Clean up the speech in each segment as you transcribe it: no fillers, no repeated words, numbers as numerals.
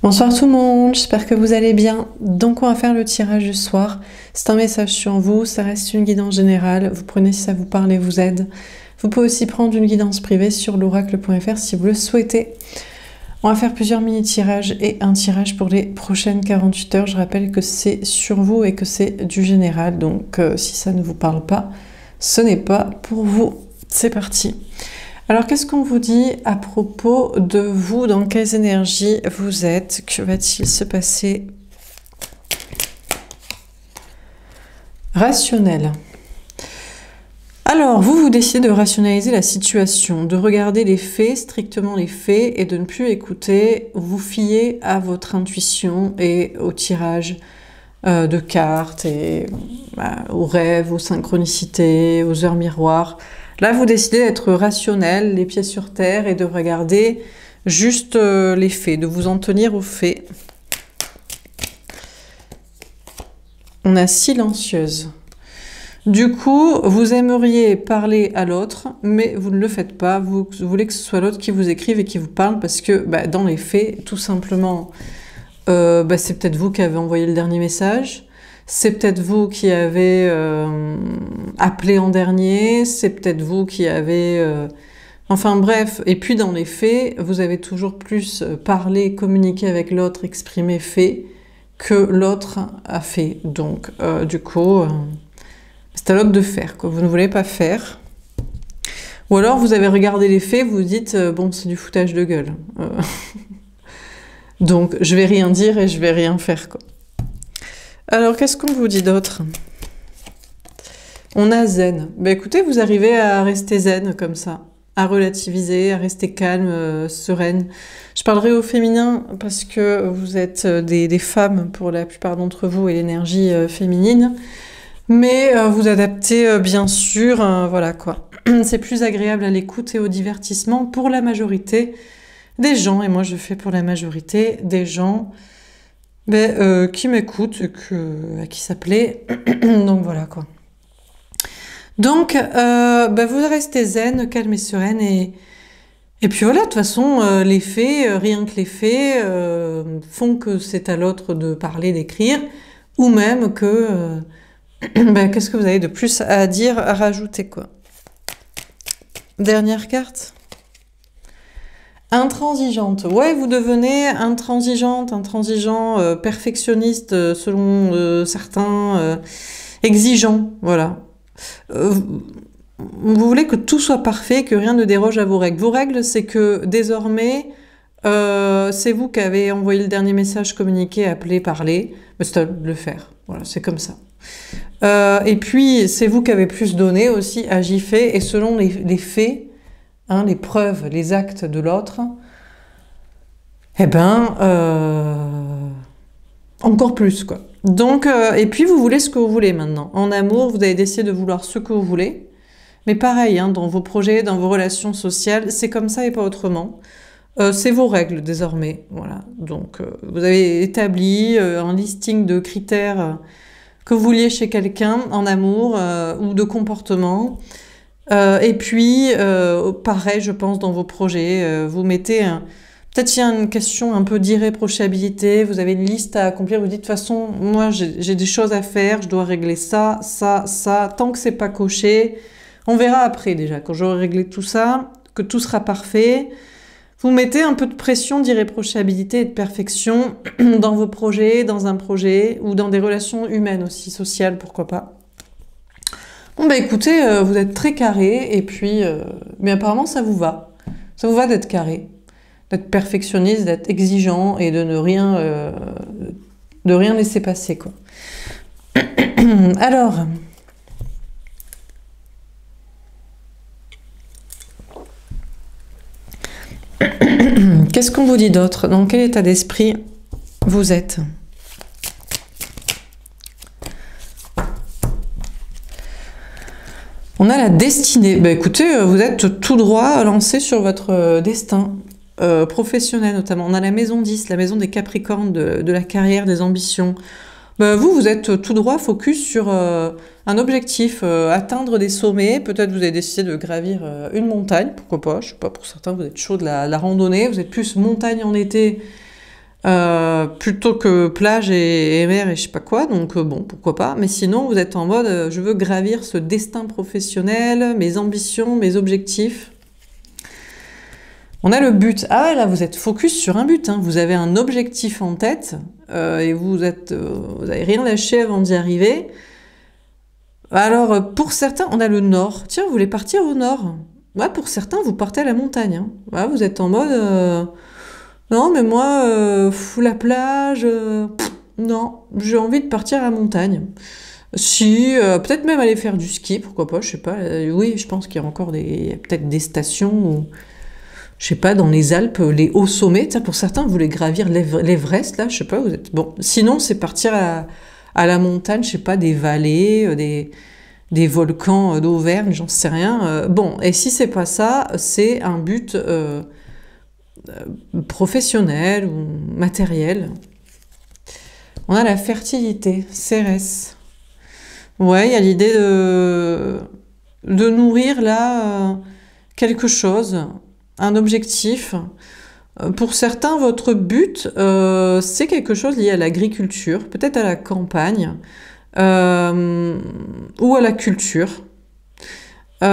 Bonsoir tout le monde, j'espère que vous allez bien. Donc on va faire le tirage du soir. C'est un message sur vous, ça reste une guidance générale. Vous prenez si ça vous parle et vous aide. Vous pouvez aussi prendre une guidance privée sur l'oracle.fr si vous le souhaitez. On va faire plusieurs mini-tirages et un tirage pour les prochaines 48 heures. Je rappelle que c'est sur vous et que c'est du général. Donc si ça ne vous parle pas, ce n'est pas pour vous. C'est parti. Alors, qu'est-ce qu'on vous dit à propos de vous? Dans quelles énergies vous êtes? Que va-t-il se passer? Rationnel. Alors, vous décidez de rationaliser la situation, de regarder les faits, strictement les faits, et de ne plus écouter, vous fier à votre intuition et au tirage de cartes, et aux rêves, aux synchronicités, aux heures miroirs. Là, vous décidez d'être rationnel, les pieds sur terre, et de regarder juste les faits, de vous en tenir aux faits. On a silencieuse. Du coup, vous aimeriez parler à l'autre, mais vous ne le faites pas. Vous voulez que ce soit l'autre qui vous écrive et qui vous parle, parce que dans les faits, tout simplement, c'est peut-être vous qui avez envoyé le dernier message. C'est peut-être vous qui avez appelé en dernier, c'est peut-être vous qui avez... Enfin bref, et puis dans les faits, vous avez toujours plus parlé, communiqué avec l'autre, exprimé fait, que l'autre a fait. Donc du coup, c'est à l'autre de faire, quoi. Vous ne voulez pas faire. Ou alors vous avez regardé les faits, vous vous dites, bon c'est du foutage de gueule. Donc je vais rien dire et je vais rien faire, quoi. Alors, qu'est-ce qu'on vous dit d'autre? On a zen. Écoutez, vous arrivez à rester zen comme ça, à relativiser, à rester calme, sereine. Je parlerai au féminin parce que vous êtes des femmes pour la plupart d'entre vous et l'énergie féminine. Mais vous adaptez bien sûr, voilà quoi. C'est plus agréable à l'écoute et au divertissement pour la majorité des gens. Et moi, je fais pour la majorité des gens... qui m'écoute, à qui ça plaît. Donc voilà quoi. Donc vous restez zen, calme et sereine, et puis voilà, de toute façon les faits, rien que les faits font que c'est à l'autre de parler, d'écrire, ou même que qu'est-ce que vous avez de plus à dire, à rajouter, quoi. Dernière carte. Intransigeante. Ouais, vous devenez intransigeante, intransigeant, perfectionniste selon certains, exigeant, voilà. Vous voulez que tout soit parfait, que rien ne déroge à vos règles. Vos règles, c'est que désormais, c'est vous qui avez envoyé le dernier message, communiqué, appelé, parlé. C'est à le faire. Voilà, c'est comme ça. Et puis, c'est vous qui avez plus donné aussi, agi, fait, et selon les faits, les preuves, les actes de l'autre, encore plus, quoi. Donc, et puis vous voulez ce que vous voulez maintenant. En amour, vous avez décidé de vouloir ce que vous voulez. Mais pareil, dans vos projets, dans vos relations sociales, c'est comme ça et pas autrement. C'est vos règles désormais, voilà. Donc, vous avez établi un listing de critères que vous vouliez chez quelqu'un en amour ou de comportement. Et puis, pareil, je pense, dans vos projets, vous mettez... Peut-être il y a une question un peu d'irréprochabilité, vous avez une liste à accomplir, vous dites, de toute façon, moi, j'ai des choses à faire, je dois régler ça, ça, ça, tant que c'est pas coché, on verra après déjà, quand j'aurai réglé tout ça, que tout sera parfait. Vous mettez un peu de pression d'irréprochabilité et de perfection dans vos projets, dans un projet, ou dans des relations humaines aussi, sociales, pourquoi pas. Bon écoutez, vous êtes très carré, et puis, mais apparemment ça vous va. Ça vous va d'être carré, d'être perfectionniste, d'être exigeant, et de ne rien laisser passer, quoi. Alors, qu'est-ce qu'on vous dit d'autre? Dans quel état d'esprit vous êtes? On a la destinée. Écoutez, vous êtes tout droit lancé sur votre destin professionnel notamment. On a la maison 10, la maison des Capricornes, de la carrière, des ambitions. Vous êtes tout droit focus sur un objectif, atteindre des sommets. Peut-être vous avez décidé de gravir une montagne, pourquoi pas. Je sais pas, pour certains, vous êtes chaud de la randonnée. Vous êtes plus montagne en été, plutôt que plage et mer et je sais pas quoi, donc bon, pourquoi pas. Mais sinon, vous êtes en mode, je veux gravir ce destin professionnel, mes ambitions, mes objectifs. On a le but. Ah ouais, là, vous êtes focus sur un but, hein. Vous avez un objectif en tête et vous avez rien lâché avant d'y arriver. Alors, pour certains, on a le nord. Tiens, vous voulez partir au nord? Ouais, pour certains, vous partez à la montagne, hein. Ouais, vous êtes en mode... non, mais moi, la plage... non, j'ai envie de partir à la montagne. Si, peut-être même aller faire du ski, pourquoi pas, je sais pas. Oui, je pense qu'il y a encore peut-être des stations où... Je sais pas, dans les Alpes, les hauts sommets, tiens, pour certains, vous voulez gravir l'Everest, là, je sais pas, vous êtes... Bon, sinon, c'est partir à la montagne, je sais pas, des vallées, des volcans d'Auvergne, j'en sais rien. Bon, et si c'est pas ça, c'est un but professionnel ou matériel. On a la fertilité, Cérès. Ouais, il y a l'idée de nourrir, là, quelque chose, un objectif. Pour certains, votre but, c'est quelque chose lié à l'agriculture, peut-être à la campagne, ou à la culture. Il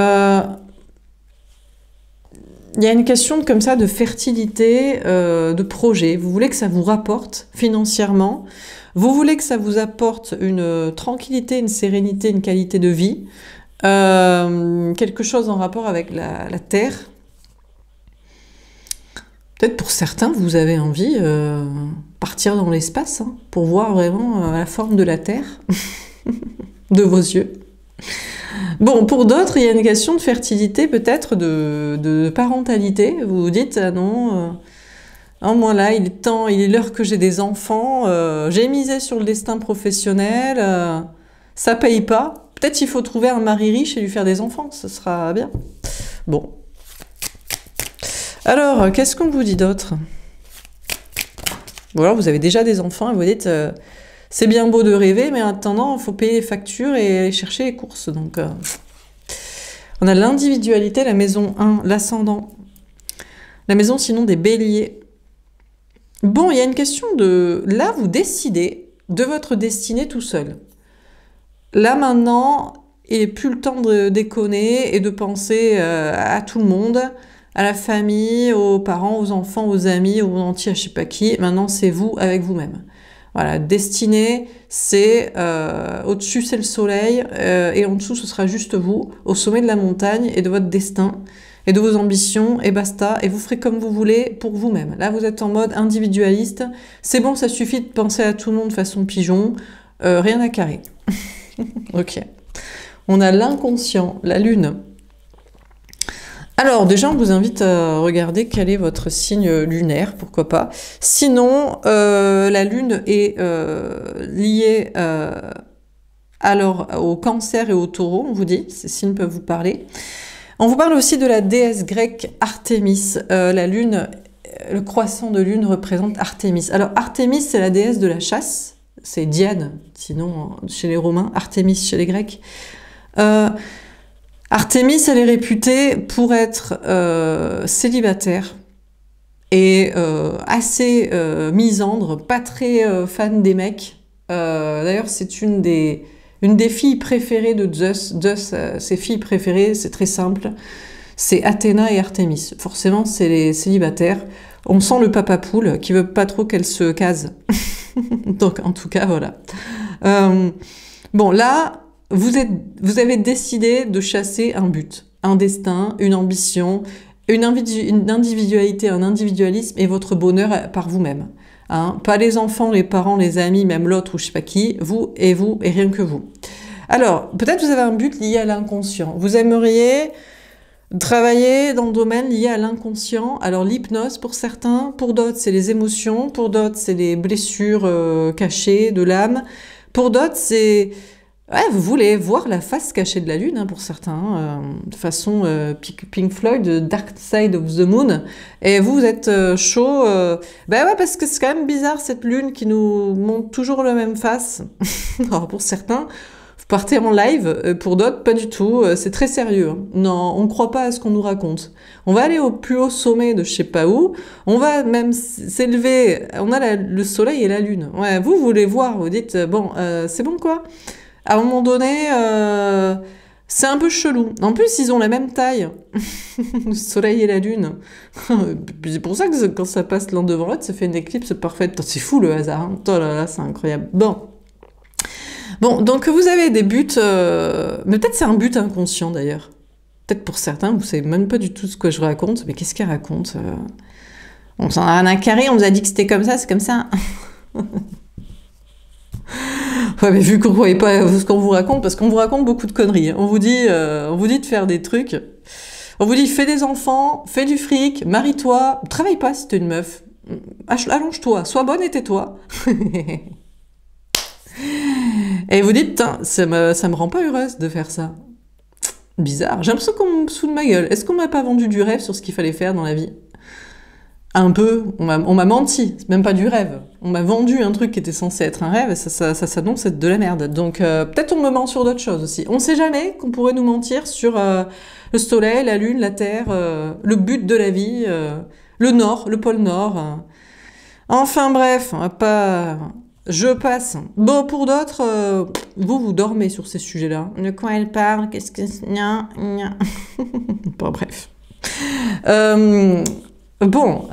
y a une question comme ça de fertilité, de projet. Vous voulez que ça vous rapporte financièrement, vous voulez que ça vous apporte une tranquillité, une sérénité, une qualité de vie, quelque chose en rapport avec la terre. Peut-être pour certains, vous avez envie de partir dans l'espace, hein, pour voir vraiment la forme de la Terre de vos yeux. Bon, pour d'autres, il y a une question de fertilité, peut-être de parentalité. Vous vous dites, ah non, non, moi là, il est l'heure que j'ai des enfants, j'ai misé sur le destin professionnel, ça paye pas. Peut-être il faut trouver un mari riche et lui faire des enfants, ce sera bien. Bon. Alors, qu'est-ce qu'on vous dit d'autre? Bon, alors vous avez déjà des enfants et vous dites, c'est bien beau de rêver, mais en attendant, il faut payer les factures et aller chercher les courses. Donc, on a l'individualité, la maison 1, l'ascendant. La maison, sinon, des béliers. Bon, il y a une question de... Là, vous décidez de votre destinée tout seul. Là, maintenant, il n'est plus le temps de déconner et de penser à tout le monde, à la famille, aux parents, aux enfants, aux amis, au monde entier, à je sais pas qui. Maintenant, c'est vous avec vous-même. Voilà, destinée, c'est au-dessus, c'est le soleil, et en dessous, ce sera juste vous, au sommet de la montagne et de votre destin, et de vos ambitions, et basta, et vous ferez comme vous voulez pour vous-même. Là, vous êtes en mode individualiste. C'est bon, ça suffit de penser à tout le monde façon pigeon, rien à carrer. Ok. On a l'inconscient, la lune. Alors, déjà, on vous invite à regarder quel est votre signe lunaire, pourquoi pas. Sinon, la lune est liée alors au cancer et au taureau, on vous dit, ces signes peuvent vous parler. On vous parle aussi de la déesse grecque Artémis. La lune, le croissant de lune représente Artémis. Alors, Artémis, c'est la déesse de la chasse, c'est Diane, sinon chez les Romains, Artémis chez les Grecs. Artémis, elle est réputée pour être célibataire et assez misandre, pas très fan des mecs. D'ailleurs, c'est une des filles préférées de Zeus. Zeus, ses filles préférées, c'est très simple, c'est Athéna et Artémis. Forcément, c'est les célibataires. On sent le papa poule qui veut pas trop qu'elle se case. Donc, en tout cas, voilà. Bon, là... Vous avez décidé de chasser un but, un destin, une ambition, une individualité, un individualisme et votre bonheur par vous-même. Hein, pas les enfants, les parents, les amis, même l'autre ou je sais pas qui, vous et rien que vous. Alors, peut-être vous avez un but lié à l'inconscient. Vous aimeriez travailler dans le domaine lié à l'inconscient. Alors l'hypnose pour certains, pour d'autres c'est les émotions, pour d'autres c'est les blessures cachées de l'âme, pour d'autres c'est... Ouais, vous voulez voir la face cachée de la Lune, hein, pour certains, de façon Pink Floyd, Dark Side of the Moon, et vous êtes chaud, ben ouais, parce que c'est quand même bizarre cette Lune qui nous montre toujours la même face. Alors pour certains, vous partez en live, pour d'autres, pas du tout, c'est très sérieux. Hein. Non, on ne croit pas à ce qu'on nous raconte. On va aller au plus haut sommet de je sais pas où, on va même s'élever, on a le soleil et la lune. Ouais, vous voulez voir, vous dites, bon, c'est bon quoi. À un moment donné, c'est un peu chelou. En plus, ils ont la même taille, le soleil et la lune. C'est pour ça que quand ça passe l'un devant l'autre, ça fait une éclipse parfaite. C'est fou le hasard, hein. Oh là là, c'est incroyable. Bon, donc vous avez des buts, mais peut-être c'est un but inconscient d'ailleurs. Peut-être pour certains, vous savez même pas du tout ce que je raconte, mais qu'est-ce qu'elle raconte On s'en a rien à carrer, on nous a dit que c'était comme ça, c'est comme ça. Ouais, mais vu qu'on ne croyait pas ce qu'on vous raconte, parce qu'on vous raconte beaucoup de conneries. On vous dit de faire des trucs. On vous dit, fais des enfants, fais du fric, marie-toi, travaille pas si t'es une meuf. Allonge-toi, sois bonne et tais-toi. Et vous dites, putain, ça me rend pas heureuse de faire ça. Bizarre. J'ai l'impression qu'on me saoule de ma gueule. Est-ce qu'on m'a pas vendu du rêve sur ce qu'il fallait faire dans la vie? Un peu. On m'a menti. C'est même pas du rêve. On m'a vendu un truc qui était censé être un rêve et ça s'annonce être de la merde. Donc peut-être on me ment sur d'autres choses aussi. On sait jamais qu'on pourrait nous mentir sur le soleil, la lune, la terre, le but de la vie, le nord, le pôle nord. Enfin bref, on va pas... Je passe. Bon, pour d'autres, vous dormez sur ces sujets-là. De quoi elle parle? Qu'est-ce que... Gna, gna. Bon, bref. Bon,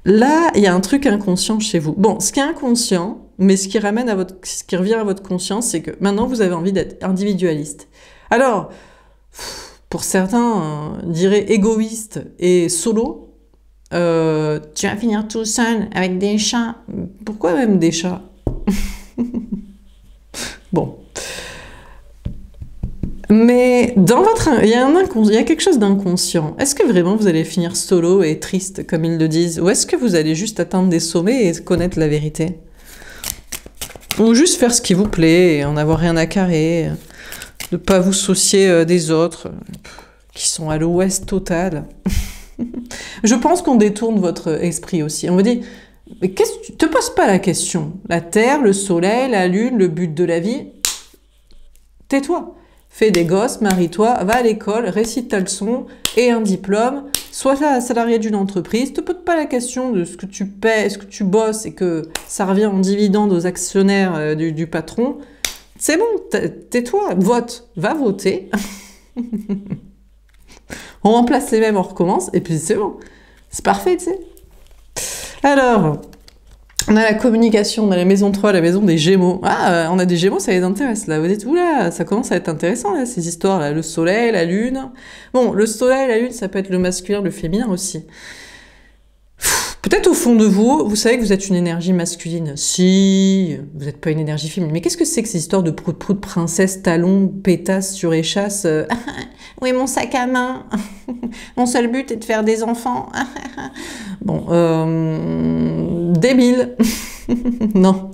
là, il y a un truc inconscient chez vous. Bon, ce qui est inconscient, mais ce qui revient à votre conscience, c'est que maintenant, vous avez envie d'être individualiste. Alors, pour certains, diraient égoïste et solo. Tu vas finir tout seul avec des chats. Pourquoi même des chats? Bon. Mais dans il y a quelque chose d'inconscient. Est-ce que vraiment vous allez finir solo et triste, comme ils le disent? Ou est-ce que vous allez juste atteindre des sommets et connaître la vérité? Ou juste faire ce qui vous plaît et en avoir rien à carrer, ne pas vous soucier des autres, qui sont à l'ouest total. Je pense qu'on détourne votre esprit aussi. On vous dit, mais tu te poses pas la question. La terre, le soleil, la lune, le but de la vie. Tais-toi. Fais des gosses, marie-toi, va à l'école, récite ta leçon et un diplôme. Sois salarié d'une entreprise. Te pose pas la question de ce que tu paies, ce que tu bosses et que ça revient en dividende aux actionnaires du patron. C'est bon, tais-toi, vote. Va voter. On remplace les mêmes, on recommence, et puis c'est bon. C'est parfait, tu sais. Alors, on a la communication, on a la maison 3, la maison des Gémeaux. Ah, on a des Gémeaux, ça les intéresse, là. Vous dites, oula, ça commence à être intéressant, là, ces histoires-là. Le soleil, la lune. Bon, le soleil, la lune, ça peut être le masculin, le féminin aussi. Peut-être au fond de vous, vous savez que vous êtes une énergie masculine. Si, vous n'êtes pas une énergie féminine. Mais qu'est-ce que c'est que ces histoires de prout-prout, princesse, talon, pétasse, suréchasse oui, mon sac à main. Mon seul but est de faire des enfants. Bon, débile. Non.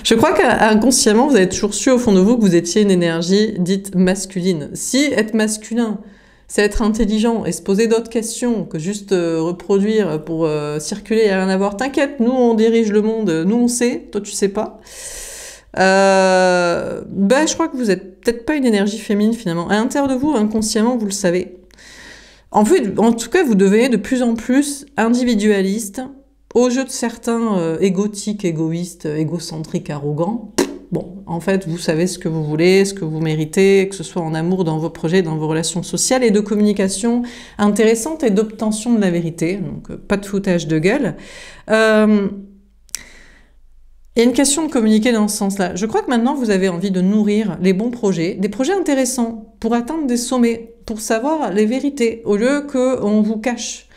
Je crois qu'inconsciemment, vous avez toujours su au fond de vous que vous étiez une énergie dite masculine. Si être masculin, c'est être intelligent et se poser d'autres questions que juste reproduire pour circuler et rien avoir. T'inquiète, nous on dirige le monde, nous on sait, toi tu sais pas. Je crois que vous êtes peut-être pas une énergie féminine finalement. À l'intérieur de vous, inconsciemment, vous le savez. En tout cas, vous devenez de plus en plus individualiste, au jeu de certains égotiques, égoïstes, égocentriques, arrogants. Bon, en fait, vous savez ce que vous voulez, ce que vous méritez, que ce soit en amour, dans vos projets, dans vos relations sociales, et de communication intéressante et d'obtention de la vérité. Donc, pas de foutage de gueule. Il y a une question de communiquer dans ce sens-là. Je crois que maintenant, vous avez envie de nourrir les bons projets, des projets intéressants, pour atteindre des sommets, pour savoir les vérités, au lieu qu'on vous cache,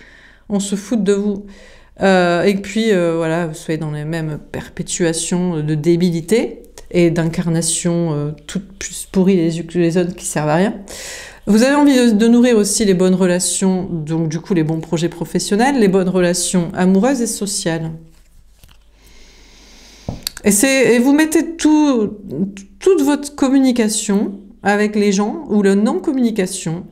on se foute de vous. Et puis, voilà, vous soyez dans les mêmes perpétuations de débilité, et d'incarnations toutes plus pourries les unes que les autres qui servent à rien. Vous avez envie de nourrir aussi les bonnes relations, donc du coup les bons projets professionnels, les bonnes relations amoureuses et sociales. Et vous mettez toute votre communication avec les gens, ou la non-communication,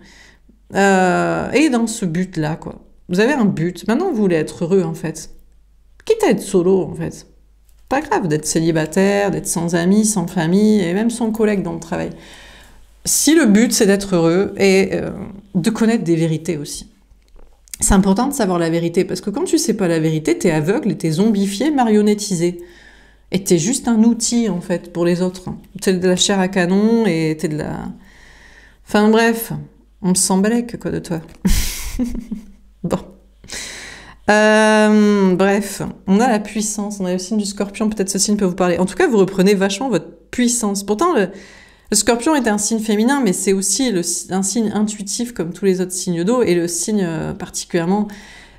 et dans ce but-là, quoi. Vous avez un but. Maintenant, vous voulez être heureux, en fait. Quitte à être solo, en fait. pas grave d'être célibataire, d'être sans amis, sans famille, et même sans collègue dans le travail. Si le but, c'est d'être heureux et de connaître des vérités aussi. C'est important de savoir la vérité, parce que quand tu sais pas la vérité, t'es aveugle et t'es zombifié, marionnettisé. Et t'es juste un outil, en fait, pour les autres. T'es de la chair à canon et t'es de la... Enfin bref, on se sent balèque, quoi, de toi. Bon. Bref, on a la puissance, on a le signe du Scorpion, peut-être ce signe peut vous parler. En tout cas, vous reprenez vachement votre puissance. Pourtant, le Scorpion est un signe féminin, mais c'est aussi un signe intuitif comme tous les autres signes d'eau, et le signe particulièrement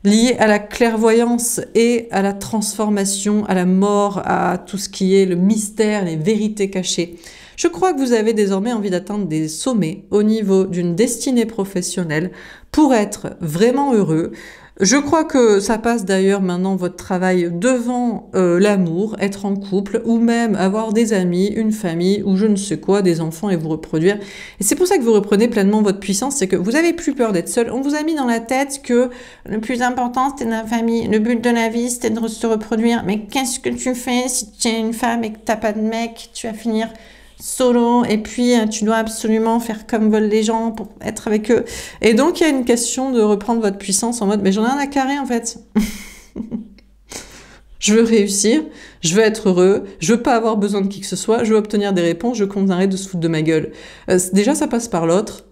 lié à la clairvoyance et à la transformation, à la mort, à tout ce qui est le mystère, les vérités cachées. Je crois que vous avez désormais envie d'atteindre des sommets au niveau d'une destinée professionnelle pour être vraiment heureux. Je crois que ça passe d'ailleurs maintenant votre travail devant l'amour, être en couple, ou même avoir des amis, une famille, ou je ne sais quoi, des enfants et vous reproduire. Et c'est pour ça que vous reprenez pleinement votre puissance, c'est que vous avez plus peur d'être seul. On vous a mis dans la tête que le plus important c'était la famille, le but de la vie c'était de se reproduire. Mais qu'est-ce que tu fais si tu es une femme et que t'as pas de mec? Tu vas finir solo, et puis tu dois absolument faire comme veulent les gens pour être avec eux. Et donc il y a une question de reprendre votre puissance en mode mais j'en ai un à carrer en fait. Je veux réussir, je veux être heureux, je veux pas avoir besoin de qui que ce soit, je veux obtenir des réponses, je veux qu'on arrête de se foutre de ma gueule. Déjà ça passe par l'autre,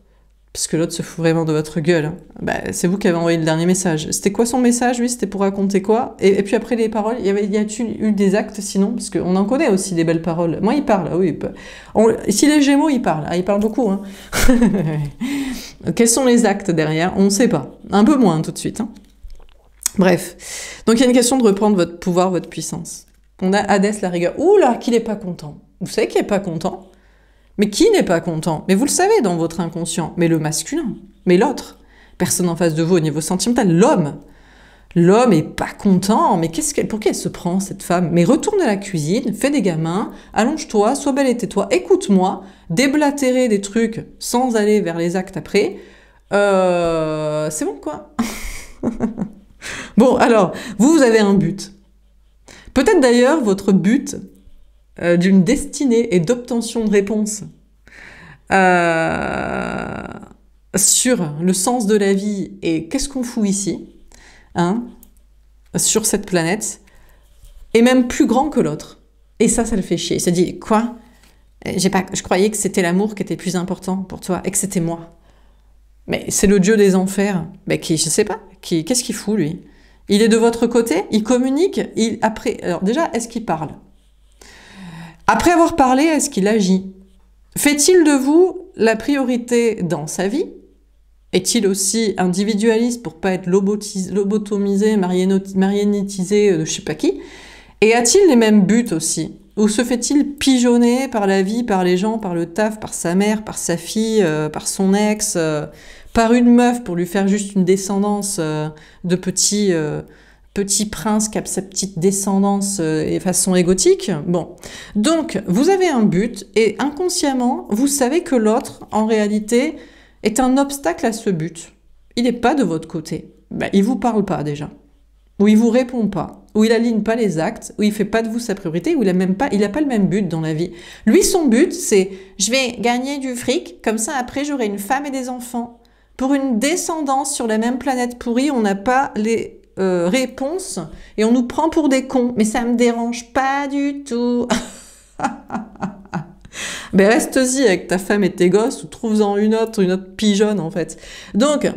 parce que l'autre se fout vraiment de votre gueule. Bah, c'est vous qui avez envoyé le dernier message. C'était quoi son message, lui? C'était pour raconter quoi? Et puis après les paroles, y a-t-il eu des actes sinon? Parce qu'on en connaît aussi des belles paroles. Moi, il parle, oui. Si les Gémeaux, il parle beaucoup. Hein. Quels sont les actes derrière? On ne sait pas. Un peu moins tout de suite. Hein. Bref. Donc il y a une question de reprendre votre pouvoir, votre puissance. On a Hadès, la rigueur. Ouh là, qu'il n'est pas content. Vous savez qu'il n'est pas content? Mais qui n'est pas content? Mais vous le savez dans votre inconscient. Mais le masculin, mais l'autre. Personne en face de vous au niveau sentimental. L'homme. L'homme est pas content. Mais pour qui elle se prend, cette femme? Mais retourne à la cuisine, fais des gamins, allonge-toi, sois belle et tais-toi, écoute-moi, déblatérer des trucs sans aller vers les actes après. C'est bon, quoi. Bon, alors, vous avez un but. Peut-être d'ailleurs votre but d'une destinée et d'obtention de réponses sur le sens de la vie et qu'est-ce qu'on fout ici, hein, sur cette planète, est même plus grand que l'autre. Et ça le fait chier. Il se dit, quoi? Je croyais que c'était l'amour qui était plus important pour toi et que c'était moi. Mais c'est le dieu des enfers. Mais je sais pas, qu'est-ce qu'il fout, lui? Il est de votre côté? Il communique? Alors déjà, est-ce qu'il parle? Après avoir parlé, est-ce qu'il agit? Fait-il de vous la priorité dans sa vie? Est-il aussi individualiste pour pas être lobotomisé, mariannétisé de je sais pas qui? Et a-t-il les mêmes buts aussi? Ou se fait-il pigeonner par la vie, par les gens, par le taf, par sa mère, par sa fille, par son ex, par une meuf pour lui faire juste une descendance de petit prince qui a sa petite descendance et façon égotique? Bon. Donc, vous avez un but et inconsciemment, vous savez que l'autre, en réalité, est un obstacle à ce but. Il n'est pas de votre côté. Ben, il vous parle pas déjà. Ou il vous répond pas. Ou il aligne pas les actes. Ou il fait pas de vous sa priorité. Ou il a pas le même but dans la vie. Lui, son but, c'est je vais gagner du fric. Comme ça, après, j'aurai une femme et des enfants. Pour une descendance sur la même planète pourrie, on n'a pas les réponses et on nous prend pour des cons. Mais ça me dérange pas du tout. Ben reste-y avec ta femme et tes gosses ou trouve-en une autre pigeonne en fait. Donc,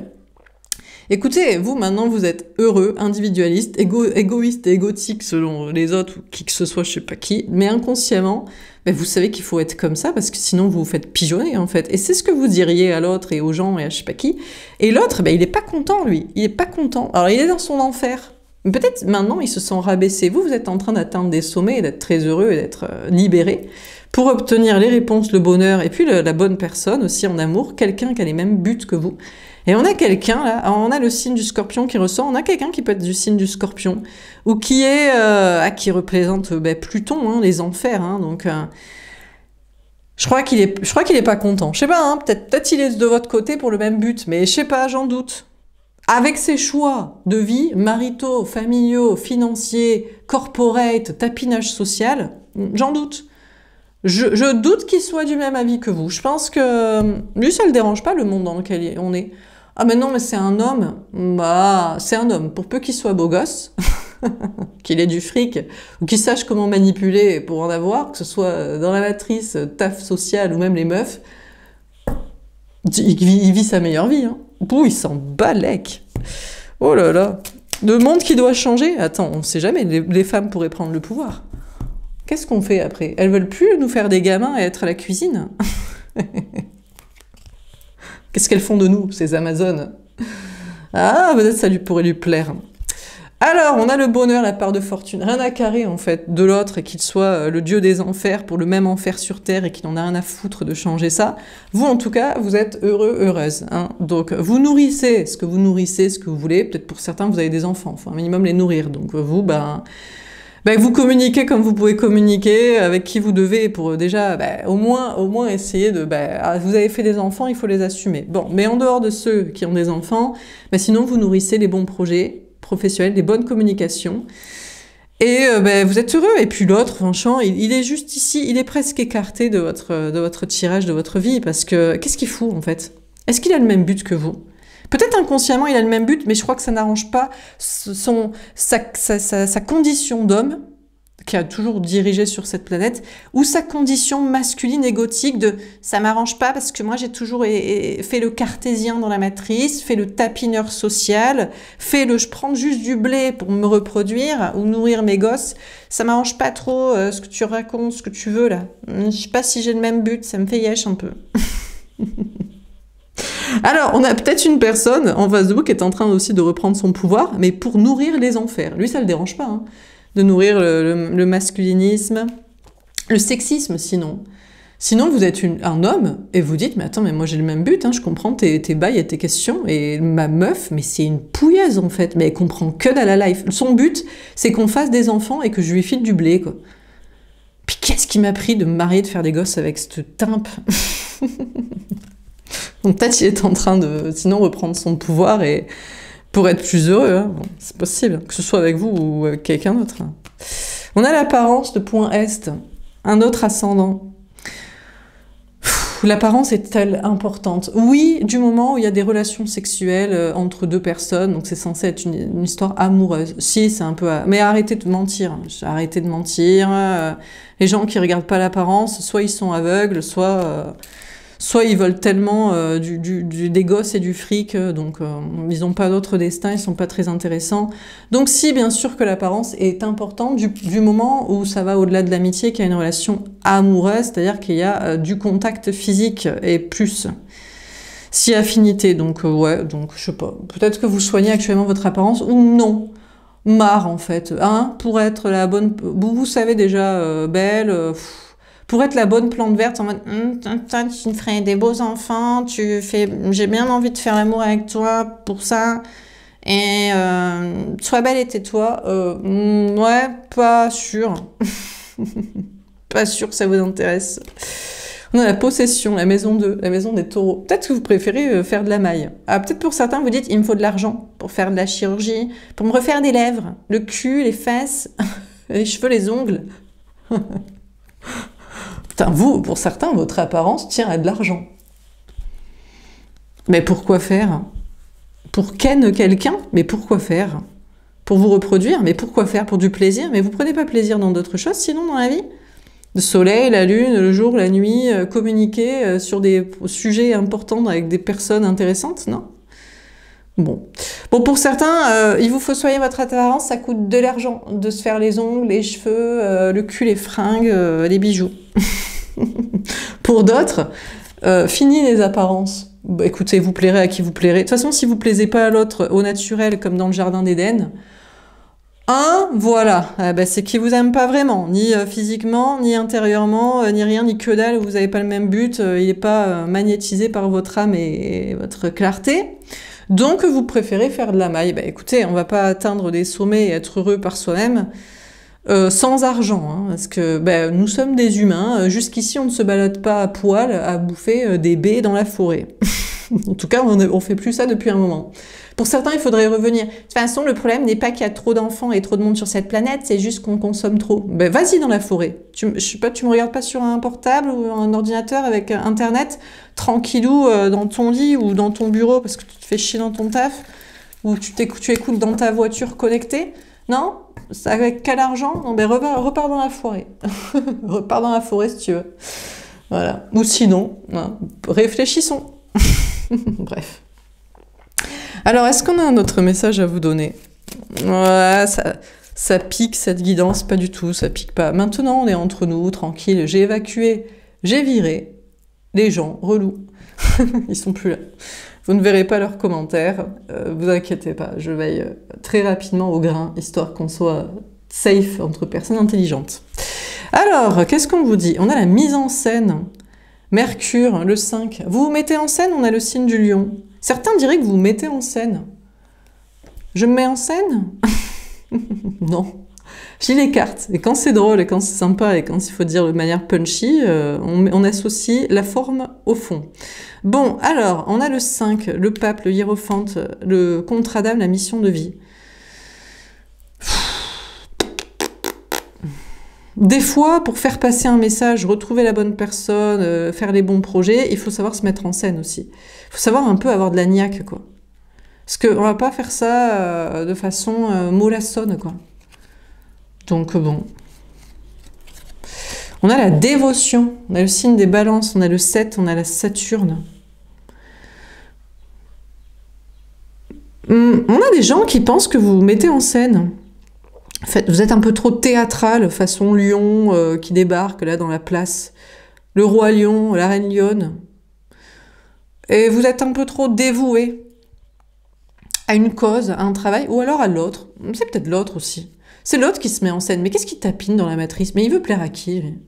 écoutez, vous maintenant vous êtes heureux, individualiste, égoïste et égotique selon les autres ou qui que ce soit, je sais pas qui, mais inconsciemment, ben vous savez qu'il faut être comme ça parce que sinon vous vous faites pigeonner en fait. Et c'est ce que vous diriez à l'autre et aux gens et à je sais pas qui. Et l'autre, ben il est pas content lui, il est pas content. Alors il est dans son enfer. Peut-être maintenant il se sent rabaissé. Vous êtes en train d'atteindre des sommets et d'être très heureux et d'être libéré pour obtenir les réponses, le bonheur et puis la bonne personne aussi en amour, quelqu'un qui a les mêmes buts que vous. Et on a quelqu'un là, on a le signe du Scorpion qui ressort, on a quelqu'un qui peut être du signe du Scorpion ou qui est qui représente Pluton, hein, les enfers, hein, donc je crois qu'il est pas content. Je sais pas, hein, peut-être il est de votre côté pour le même but, mais je sais pas, j'en doute. avec ses choix de vie, maritaux, familiaux, financiers, corporate, tapinage social, j'en doute. Je doute qu'il soit du même avis que vous. Je pense que lui, ça le dérange pas, le monde dans lequel on est. Ah mais non, mais c'est un homme. Bah, c'est un homme. Pour peu qu'il soit beau gosse, qu'il ait du fric, ou qu'il sache comment manipuler pour en avoir, que ce soit dans la matrice, taf social ou même les meufs, il vit sa meilleure vie. Hein. Ouh, il s'en balèque. Oh là là. Le monde qui doit changer. Attends, on sait jamais, les femmes pourraient prendre le pouvoir. Qu'est-ce qu'on fait après? Elles veulent plus nous faire des gamins et être à la cuisine. Qu'est-ce qu'elles font de nous, ces Amazones? Ah, peut-être ça pourrait lui plaire. Alors, on a le bonheur, la part de fortune. Rien à carrer, en fait, de l'autre, et qu'il soit le dieu des enfers pour le même enfer sur Terre et qu'il n'en a rien à foutre de changer ça. Vous, en tout cas, vous êtes heureux, heureuse. Hein. Donc, vous nourrissez ce que vous voulez. Peut-être pour certains, vous avez des enfants. Il faut un minimum les nourrir. Donc, vous, vous communiquez comme vous pouvez communiquer, avec qui vous devez, pour déjà, au moins essayer de, vous avez fait des enfants, il faut les assumer. Bon, mais en dehors de ceux qui ont des enfants, sinon vous nourrissez les bons projets professionnels, les bonnes communications, et vous êtes heureux. Et puis l'autre, franchement, il est juste ici, il est presque écarté de votre tirage, de votre vie, parce que, qu'est-ce qu'il fout, en fait? Est-ce qu'il a le même but que vous? Peut-être inconsciemment, il a le même but, mais je crois que ça n'arrange pas sa condition d'homme, qui a toujours dirigé sur cette planète, ou sa condition masculine égotique de « ça m'arrange pas parce que moi j'ai toujours fait le cartésien dans la matrice, fait le tapineur social, fait le je prends juste du blé pour me reproduire ou nourrir mes gosses, ça m'arrange pas trop ce que tu racontes, ce que tu veux là. Je sais pas si j'ai le même but, ça me fait yesh un peu. » Alors, on a peut-être une personne en face de vous qui est en train aussi de reprendre son pouvoir, mais pour nourrir les enfers. Lui, ça le dérange pas, hein, de nourrir le masculinisme, le sexisme, sinon. Sinon, vous êtes un homme, et vous dites, mais attends, mais moi j'ai le même but, hein, je comprends tes bails et tes questions, et ma meuf, mais c'est une pouilleuse, en fait, mais elle comprend que dalle à la life. Son but, c'est qu'on fasse des enfants et que je lui file du blé, quoi. Puis qu'est-ce qui m'a pris de me marier, de faire des gosses avec cette timpe? Donc peut-être il est en train de, sinon, reprendre son pouvoir et pour être plus heureux. Hein. Bon, c'est possible, que ce soit avec vous ou avec quelqu'un d'autre. On a l'apparence de point Est, un autre ascendant. L'apparence est-elle importante? Oui, du moment où il y a des relations sexuelles entre deux personnes, donc c'est censé être une histoire amoureuse. Si, c'est un peu... Mais arrêtez de mentir. Arrêtez de mentir. Les gens qui regardent pas l'apparence, soit ils sont aveugles, soit ils veulent tellement des gosses et du fric, donc ils n'ont pas d'autre destin, ils sont pas très intéressants. Donc si, bien sûr que l'apparence est importante du moment où ça va au-delà de l'amitié, qu'il y a une relation amoureuse, c'est-à-dire qu'il y a du contact physique et plus. Si affinité, donc ouais, donc je sais pas. Peut-être que vous soignez actuellement votre apparence ou non. Marre en fait, hein, pour être la bonne... Vous savez déjà, belle... pour être la bonne plante verte en mode tu me ferais des beaux enfants, j'ai bien envie de faire l'amour avec toi pour ça, et sois belle et tais-toi. Ouais, pas sûr. Pas sûr que ça vous intéresse. On a la possession, la maison 2, la maison des taureaux. Peut-être que vous préférez faire de la maille. Ah, peut-être pour certains, vous dites, il me faut de l'argent pour faire de la chirurgie, pour me refaire des lèvres, le cul, les fesses, les cheveux, les ongles. Putain, vous, pour certains, votre apparence tient à de l'argent. Mais pourquoi faire? Pour ken quelqu'un? Mais pourquoi faire? Pour vous reproduire? Mais pourquoi faire? Pour du plaisir? Mais vous prenez pas plaisir dans d'autres choses, sinon, dans la vie? Le soleil, la lune, le jour, la nuit, communiquer sur des sujets importants avec des personnes intéressantes, non? Bon, pour certains, il vous faut soigner votre apparence, ça coûte de l'argent de se faire les ongles, les cheveux, le cul, les fringues, les bijoux. Pour d'autres, fini les apparences. Écoutez, vous plairez à qui vous plairez. De toute façon, si vous plaisez pas à l'autre au naturel, comme dans le jardin d'Éden, voilà, c'est qu'il vous aime pas vraiment, ni physiquement, ni intérieurement, ni rien, ni que dalle, vous avez pas le même but, il est pas magnétisé par votre âme et votre clarté. Donc vous préférez faire de la maille. Écoutez, on va pas atteindre des sommets et être heureux par soi-même sans argent, hein, parce que nous sommes des humains, jusqu'ici on ne se balade pas à poil à bouffer des baies dans la forêt. En tout cas, on fait plus ça depuis un moment. Pour certains, il faudrait revenir. De toute façon, le problème n'est pas qu'il y a trop d'enfants et trop de monde sur cette planète, c'est juste qu'on consomme trop. Ben, vas-y dans la forêt. Je sais pas, tu me regardes pas sur un portable ou un ordinateur avec Internet, tranquillou, dans ton lit ou dans ton bureau parce que tu te fais chier dans ton taf, ou tu écoutes dans ta voiture connectée. Non? Avec quel argent? Non, ben repars dans la forêt. Repars dans la forêt si tu veux. Voilà. Ou sinon, hein, réfléchissons. Bref. Alors, est-ce qu'on a un autre message à vous donner? Ouais, ça pique cette guidance, pas du tout, ça pique pas. Maintenant, on est entre nous, tranquille. J'ai évacué, j'ai viré les gens relous. Ils sont plus là. Vous ne verrez pas leurs commentaires. Vous inquiétez pas, je veille très rapidement au grain, histoire qu'on soit safe entre personnes intelligentes. Alors, qu'est-ce qu'on vous dit? On a la mise en scène. Mercure, le 5. Vous vous mettez en scène, on a le signe du lion. Certains diraient que vous vous mettez en scène. Je me mets en scène? Non. J'ai les cartes. Et quand c'est drôle, et quand c'est sympa, et quand il faut dire de manière punchy, on associe la forme au fond. Bon, alors, on a le 5, le pape, le hiérophante, le contrat d'âme, la mission de vie. Des fois, pour faire passer un message, retrouver la bonne personne, faire les bons projets, il faut savoir se mettre en scène aussi. Il faut savoir un peu avoir de la niaque, quoi. Parce qu'on va pas faire ça de façon mollassonne, quoi. Donc bon. On a la dévotion, on a le signe des balances, on a le 7, on a la Saturne. On a des gens qui pensent que vous vous mettez en scène. En fait, vous êtes un peu trop théâtral, façon lion qui débarque là dans la place. Le roi lion, la reine lionne. Et vous êtes un peu trop dévoué à une cause, à un travail, ou alors à l'autre. C'est peut-être l'autre aussi. C'est l'autre qui se met en scène. Mais qu'est-ce qui tapine dans la matrice? Mais il veut plaire à qui, lui?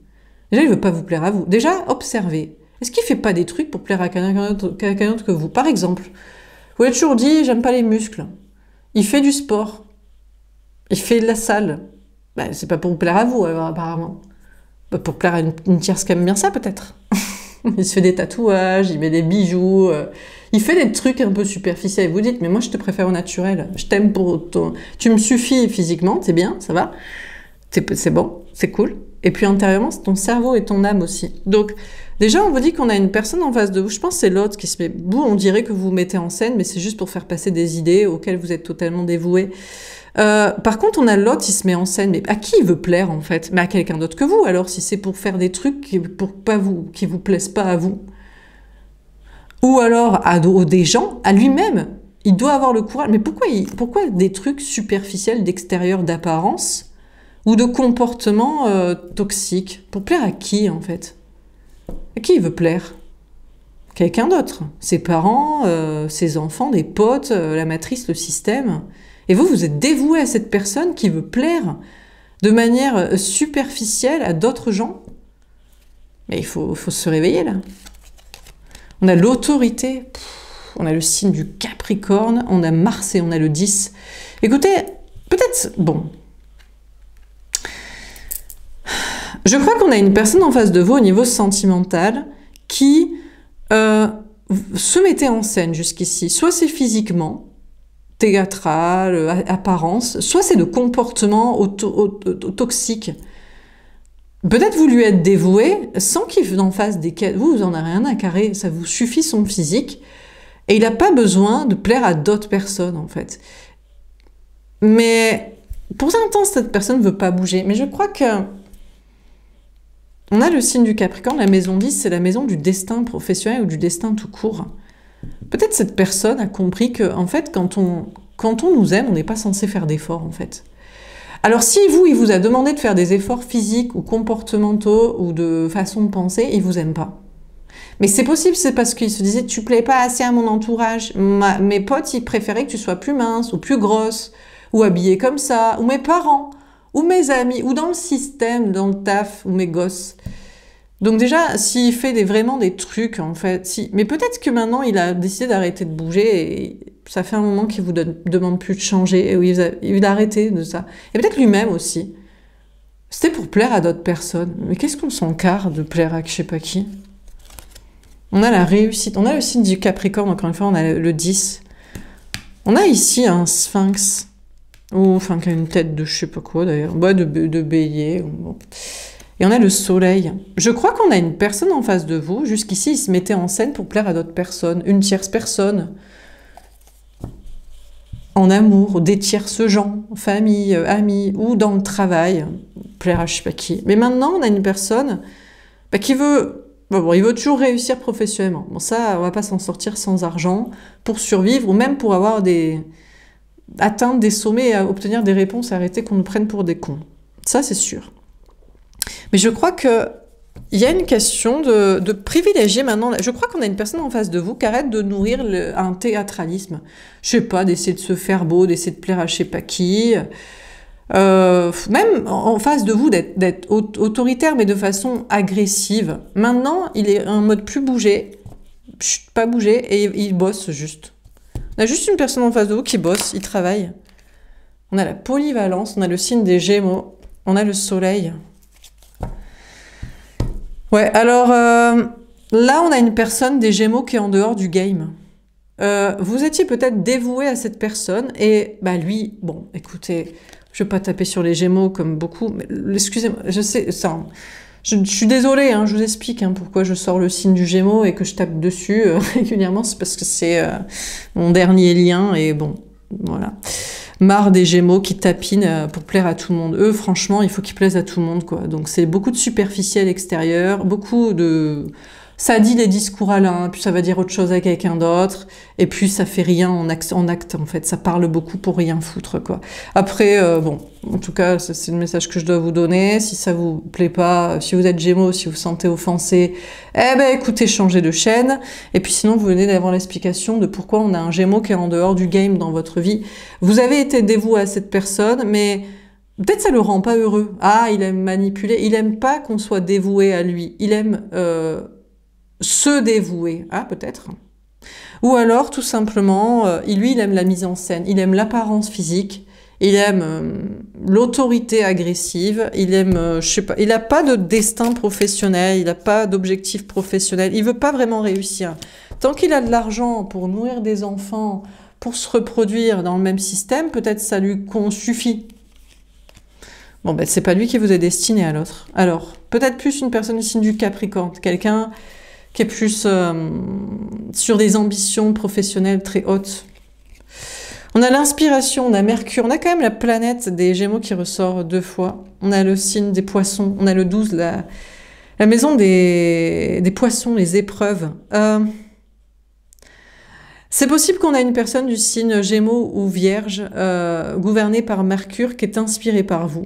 Déjà, il veut pas vous plaire à vous. Déjà, observez. Est-ce qu'il fait pas des trucs pour plaire à quelqu'un d'autre que vous? Par exemple, vous l'avez toujours dit, j'aime pas les muscles. Il fait du sport. Il fait de la salle. Ben, c'est pas pour vous plaire à vous, apparemment. Ben, pour plaire à une tierce qui aime bien ça, peut-être. Il se fait des tatouages, il met des bijoux. Il fait des trucs un peu superficiels. Vous dites, mais moi, je te préfère au naturel. Je t'aime pour ton... Tu me suffis physiquement, c'est bien, ça va. C'est bon, c'est cool. Et puis, intérieurement, c'est ton cerveau et ton âme aussi. Donc, déjà, on vous dit qu'on a une personne en face de vous. Je pense que c'est l'autre qui se met... Vous, on dirait que vous vous mettez en scène, mais c'est juste pour faire passer des idées auxquelles vous êtes totalement dévoué. Par contre, on a l'autre qui se met en scène, mais à qui il veut plaire en fait? Mais à quelqu'un d'autre que vous, alors si c'est pour faire des trucs qui vous plaisent pas à vous. Ou alors à des gens, à lui-même, il doit avoir le courage. Mais pourquoi des trucs superficiels d'extérieur, d'apparence, ou de comportement toxique? Pour plaire à qui en fait? À qui il veut plaire? Quelqu'un d'autre. Ses parents, ses enfants, des potes, la matrice, le système. Et vous êtes dévoué à cette personne qui veut plaire de manière superficielle à d'autres gens. Mais il faut se réveiller, là. On a l'autorité, on a le signe du Capricorne, on a Mars et on a le 10. Écoutez, peut-être... Bon. Je crois qu'on a une personne en face de vous au niveau sentimental qui se mettait en scène jusqu'ici. Soit c'est physiquement... théâtral, apparence, soit c'est de comportement toxique. Peut-être vous lui êtes dévoué sans qu'il en fasse des quêtes. Vous en avez rien à carrer, ça vous suffit son physique. Et il n'a pas besoin de plaire à d'autres personnes, en fait. Mais pour l'instant, cette personne ne veut pas bouger. Mais je crois que on a le signe du Capricorne, la maison 10, c'est la maison du destin professionnel ou du destin tout court. Peut-être cette personne a compris que, en fait, quand on nous aime, on n'est pas censé faire d'efforts, en fait. Alors, si il vous a demandé de faire des efforts physiques ou comportementaux ou de façon de penser, il vous aime pas. Mais c'est possible, c'est parce qu'il se disait, tu plais pas assez à mon entourage. Mes potes, ils préféraient que tu sois plus mince ou plus grosse, ou habillée comme ça, ou mes parents, ou mes amis, ou dans le système, dans le taf, ou mes gosses. Donc déjà, s'il fait vraiment des trucs, en fait, mais peut-être que maintenant, il a décidé d'arrêter de bouger et ça fait un moment qu'il vous demande plus de changer et il a arrêté de ça. Et peut-être lui-même aussi. C'était pour plaire à d'autres personnes. Mais qu'est-ce qu'on s'en carre de plaire à je sais pas qui? On a la réussite. On a le signe du Capricorne, encore une fois, on a le 10. On a ici un sphinx. Ou, enfin, qui a une tête de je sais pas quoi, d'ailleurs. Ouais, de bélier. Bon. Et on a le soleil. Je crois qu'on a une personne en face de vous. Jusqu'ici, il se mettait en scène pour plaire à d'autres personnes. Une tierce personne. En amour, des tierces gens, famille, amis, ou dans le travail. Plaire à je sais pas qui. Mais maintenant, on a une personne qui veut... Bon, il veut toujours réussir professionnellement. Bon, ça, on va pas s'en sortir sans argent pour survivre ou même pour avoir atteindre des sommets et obtenir des réponses et arrêter qu'on nous prenne pour des cons. Ça, c'est sûr. Mais je crois que il y a une question de privilégier maintenant. Je crois qu'on a une personne en face de vous qui arrête de nourrir un théâtralisme. Je sais pas, d'essayer de se faire beau, d'essayer de plaire à je sais pas qui. Même en face de vous d'être autoritaire mais de façon agressive. Maintenant, il est en mode plus bouger, pas bouger, et il bosse juste. On a juste une personne en face de vous qui bosse, il travaille. On a la polyvalence, on a le signe des Gémeaux, on a le soleil. Ouais, alors là, on a une personne des Gémeaux qui est en dehors du game. Vous étiez peut-être dévoué à cette personne et bah lui, bon, écoutez... Je ne vais pas taper sur les Gémeaux comme beaucoup, mais excusez-moi, je sais, ça, je suis désolée, hein, je vous explique pourquoi je sors le signe du Gémeaux et que je tape dessus régulièrement, c'est parce que c'est mon dernier lien et bon, voilà. Marre des Gémeaux qui tapinent pour plaire à tout le monde. Eux, franchement, il faut qu'ils plaisent à tout le monde, quoi. Donc c'est beaucoup de superficiel extérieur, beaucoup de... Ça dit les discours à l'un, puis ça va dire autre chose à quelqu'un d'autre, et puis ça fait rien en acte, en fait. Ça parle beaucoup pour rien foutre, quoi. Après, bon, en tout cas, c'est le message que je dois vous donner. Si ça vous plaît pas, si vous êtes Gémeaux, si vous vous sentez offensé, eh ben écoutez, changez de chaîne. Et puis sinon, vous venez d'avoir l'explication de pourquoi on a un Gémeaux qui est en dehors du game dans votre vie. Vous avez été dévoué à cette personne, mais... peut-être ça le rend pas heureux. Ah, il aime manipuler. Il aime pas qu'on soit dévoué à lui. Il aime... se dévouer, ah peut-être. Ou alors tout simplement, lui il aime la mise en scène, il aime l'apparence physique, il aime l'autorité agressive, il aime, je sais pas, il n'a pas de destin professionnel, il n'a pas d'objectif professionnel, il veut pas vraiment réussir. Tant qu'il a de l'argent pour nourrir des enfants, pour se reproduire dans le même système, peut-être ça lui suffit. Bon ben c'est pas lui qui vous est destiné à l'autre. Alors, peut-être plus une personne du signe du Capricorne, quelqu'un qui est plus sur des ambitions professionnelles très hautes. On a l'inspiration, on a Mercure, on a quand même la planète des Gémeaux qui ressort 2 fois. On a le signe des Poissons, on a le 12, la maison des Poissons, les épreuves. C'est possible qu'on a une personne du signe Gémeaux ou Vierge, gouvernée par Mercure, qui est inspirée par vous.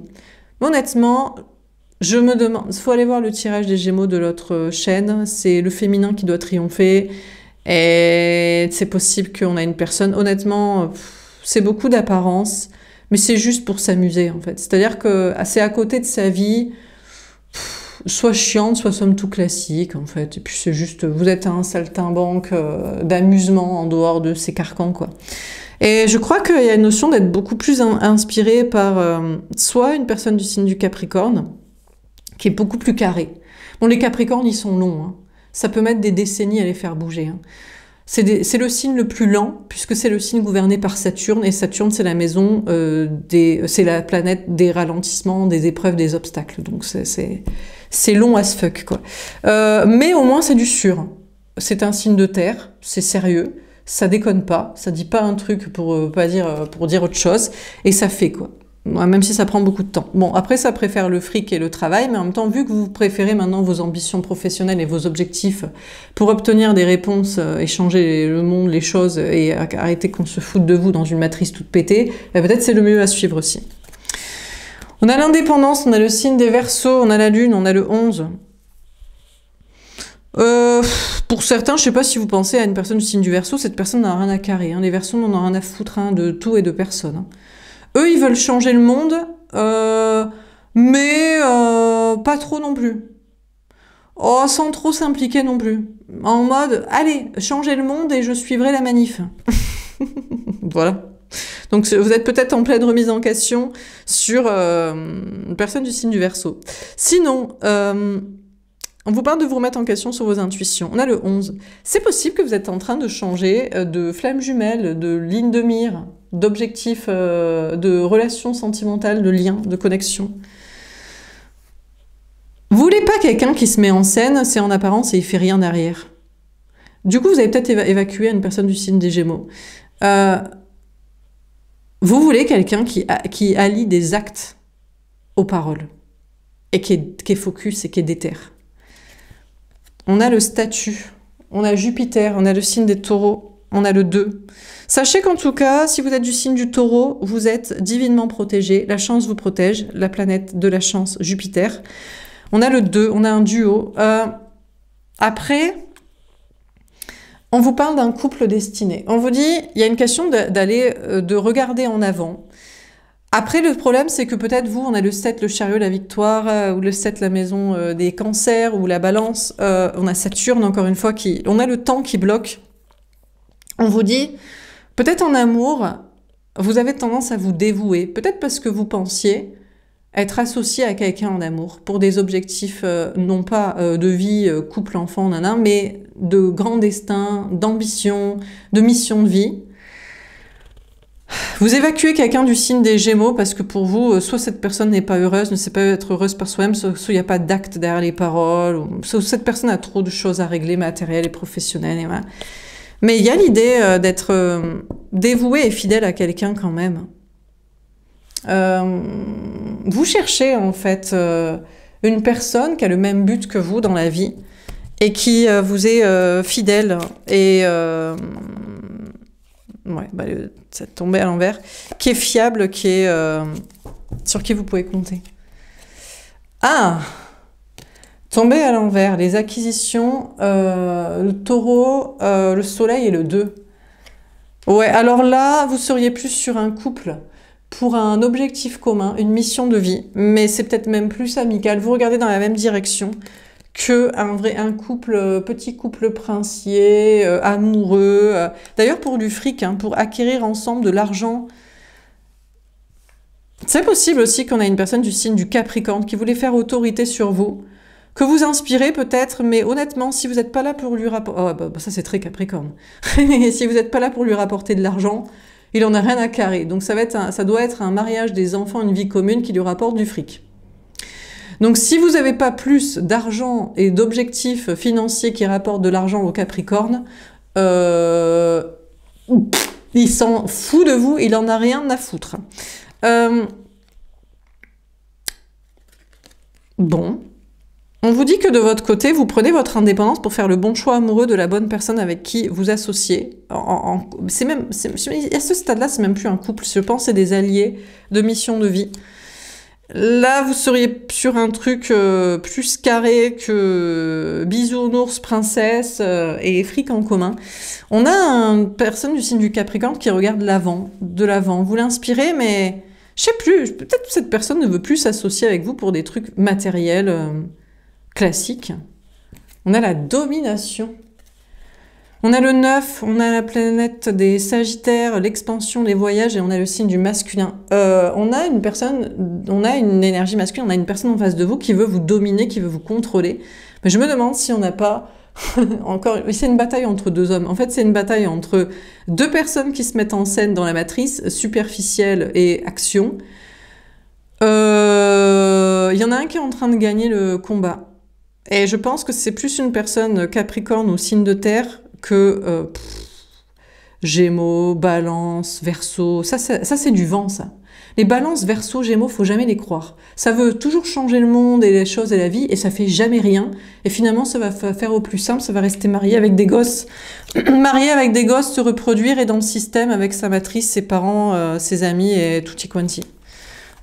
Mais honnêtement... je me demande, il faut aller voir le tirage des Gémeaux de l'autre chaîne, c'est le féminin qui doit triompher, et c'est possible qu'on a une personne, honnêtement, c'est beaucoup d'apparence, mais c'est juste pour s'amuser en fait. C'est-à-dire que c'est à côté de sa vie, soit chiante, soit somme tout classique en fait, et puis c'est juste, vous êtes un saltimbanque d'amusement en dehors de ces carcans quoi. Et je crois qu'il y a une notion d'être beaucoup plus inspiré par soit une personne du signe du Capricorne, qui est beaucoup plus carré. Bon, les Capricornes, ils sont longs. Hein. Ça peut mettre des décennies à les faire bouger. Hein. C'est le signe le plus lent, puisque c'est le signe gouverné par Saturne, et Saturne, c'est la maison c'est la planète des ralentissements, des épreuves, des obstacles. Donc c'est long as fuck, quoi. Mais au moins, c'est du sûr. C'est un signe de terre, c'est sérieux, ça déconne pas, ça dit pas un truc pour dire autre chose, et ça fait, quoi. Même si ça prend beaucoup de temps. Bon, après, ça préfère le fric et le travail, mais en même temps, vu que vous préférez maintenant vos ambitions professionnelles et vos objectifs pour obtenir des réponses et changer le monde, les choses, et arrêter qu'on se foute de vous dans une matrice toute pétée, peut-être c'est le mieux à suivre aussi. On a l'indépendance, on a le signe des Verseaux, on a la Lune, on a le 11. Pour certains, je sais pas si vous pensez à une personne du signe du Verseau, cette personne n'a rien à carrer. Hein. Les Verseaux n'en ont rien à foutre de tout et de personne. Hein. Eux, ils veulent changer le monde, mais pas trop non plus. Oh, sans trop s'impliquer non plus. En mode, allez, changez le monde et je suivrai la manif. Voilà. Donc vous êtes peut-être en pleine remise en question sur une personne du signe du Verseau. Sinon, On vous parle de vous remettre en question sur vos intuitions. On a le 11. C'est possible que vous êtes en train de changer de flamme jumelle, de ligne de mire, d'objectif, de relations sentimentales, de liens, de connexion. Vous voulez pas quelqu'un qui se met en scène, c'est en apparence et il fait rien derrière. Du coup, vous avez peut-être évacué une personne du signe des Gémeaux. Vous voulez quelqu'un qui allie des actes aux paroles et qui est focus et qui est déter. On a le statut, on a Jupiter, on a le signe des taureaux, on a le 2. Sachez qu'en tout cas, si vous êtes du signe du taureau, vous êtes divinement protégé, la chance vous protège, la planète de la chance, Jupiter. On a le 2, on a un duo. Après, on vous parle d'un couple destiné. On vous dit, il y a une question de regarder en avant. Après, le problème, c'est que peut-être vous, on a le 7, le chariot, la victoire, ou le 7, la maison des cancers, ou la balance. On a Saturne, encore une fois, on a le temps qui bloque. On vous dit, peut-être en amour, vous avez tendance à vous dévouer. Peut-être parce que vous pensiez être associé à quelqu'un en amour, pour des objectifs, non pas de vie, couple, enfant, nanan, mais de grand destin, d'ambition, de mission de vie. Vous évacuez quelqu'un du signe des Gémeaux parce que pour vous, soit cette personne n'est pas heureuse, ne sait pas être heureuse par soi-même, soit il n'y a pas d'acte derrière les paroles, soit cette personne a trop de choses à régler, matérielles et professionnelles. Et voilà. Mais il y a l'idée d'être dévoué et fidèle à quelqu'un quand même. Vous cherchez en fait une personne qui a le même but que vous dans la vie et qui vous est fidèle et... ouais, bah, ça tombait à l'envers, qui est fiable, qui est sur qui vous pouvez compter. Ah, tombé à l'envers, les acquisitions, le taureau, le soleil et le 2. Ouais, alors là, vous seriez plus sur un couple pour un objectif commun, une mission de vie, mais c'est peut-être même plus amical. Vous regardez dans la même direction que un couple, petit couple princier, amoureux. D'ailleurs, pour du fric, hein, pour acquérir ensemble de l'argent. C'est possible aussi qu'on a une personne du signe du Capricorne qui voulait faire autorité sur vous, que vous inspirez peut-être, mais honnêtement, si vous n'êtes pas là pour lui rapporter... Oh, bah, ça, c'est très Capricorne. Si vous n'êtes pas là pour lui rapporter de l'argent, il en a rien à carrer. Donc ça doit être un mariage des enfants, une vie commune qui lui rapporte du fric. Donc si vous n'avez pas plus d'argent et d'objectifs financiers qui rapportent de l'argent au Capricorne, il s'en fout de vous, il en a rien à foutre. Bon. On vous dit que de votre côté, vous prenez votre indépendance pour faire le bon choix amoureux de la bonne personne avec qui vous associez. À ce stade-là, c'est même plus un couple. Je pense que c'est des alliés de mission de vie. Là, vous seriez sur un truc plus carré que bisounours, princesse et fric en commun. On a une personne du signe du Capricorne qui regarde de l'avant. Vous l'inspirez, mais je sais plus. Peut-être que cette personne ne veut plus s'associer avec vous pour des trucs matériels classiques. On a la domination. On a le 9, on a la planète des Sagittaires, l'expansion, les voyages, et on a le signe du masculin. On a une énergie masculine, on a une personne en face de vous qui veut vous dominer, qui veut vous contrôler. Mais je me demande si on n'a pas... encore, c'est une bataille entre deux hommes. En fait, c'est une bataille entre deux personnes qui se mettent en scène dans la matrice, superficielle et action. Il y en a un qui est en train de gagner le combat. Et je pense que c'est plus une personne Capricorne ou signe de terre que Gémeaux, Balance, Verseau. Ça c'est du vent, ça. Les Balances, Verseau, Gémeaux, faut jamais les croire. Ça veut toujours changer le monde et les choses et la vie, et ça fait jamais rien. Et finalement, ça va faire au plus simple, ça va rester marié avec des gosses. Marié avec des gosses, se reproduire, et dans le système, avec sa matrice, ses parents, ses amis, et tutti quanti.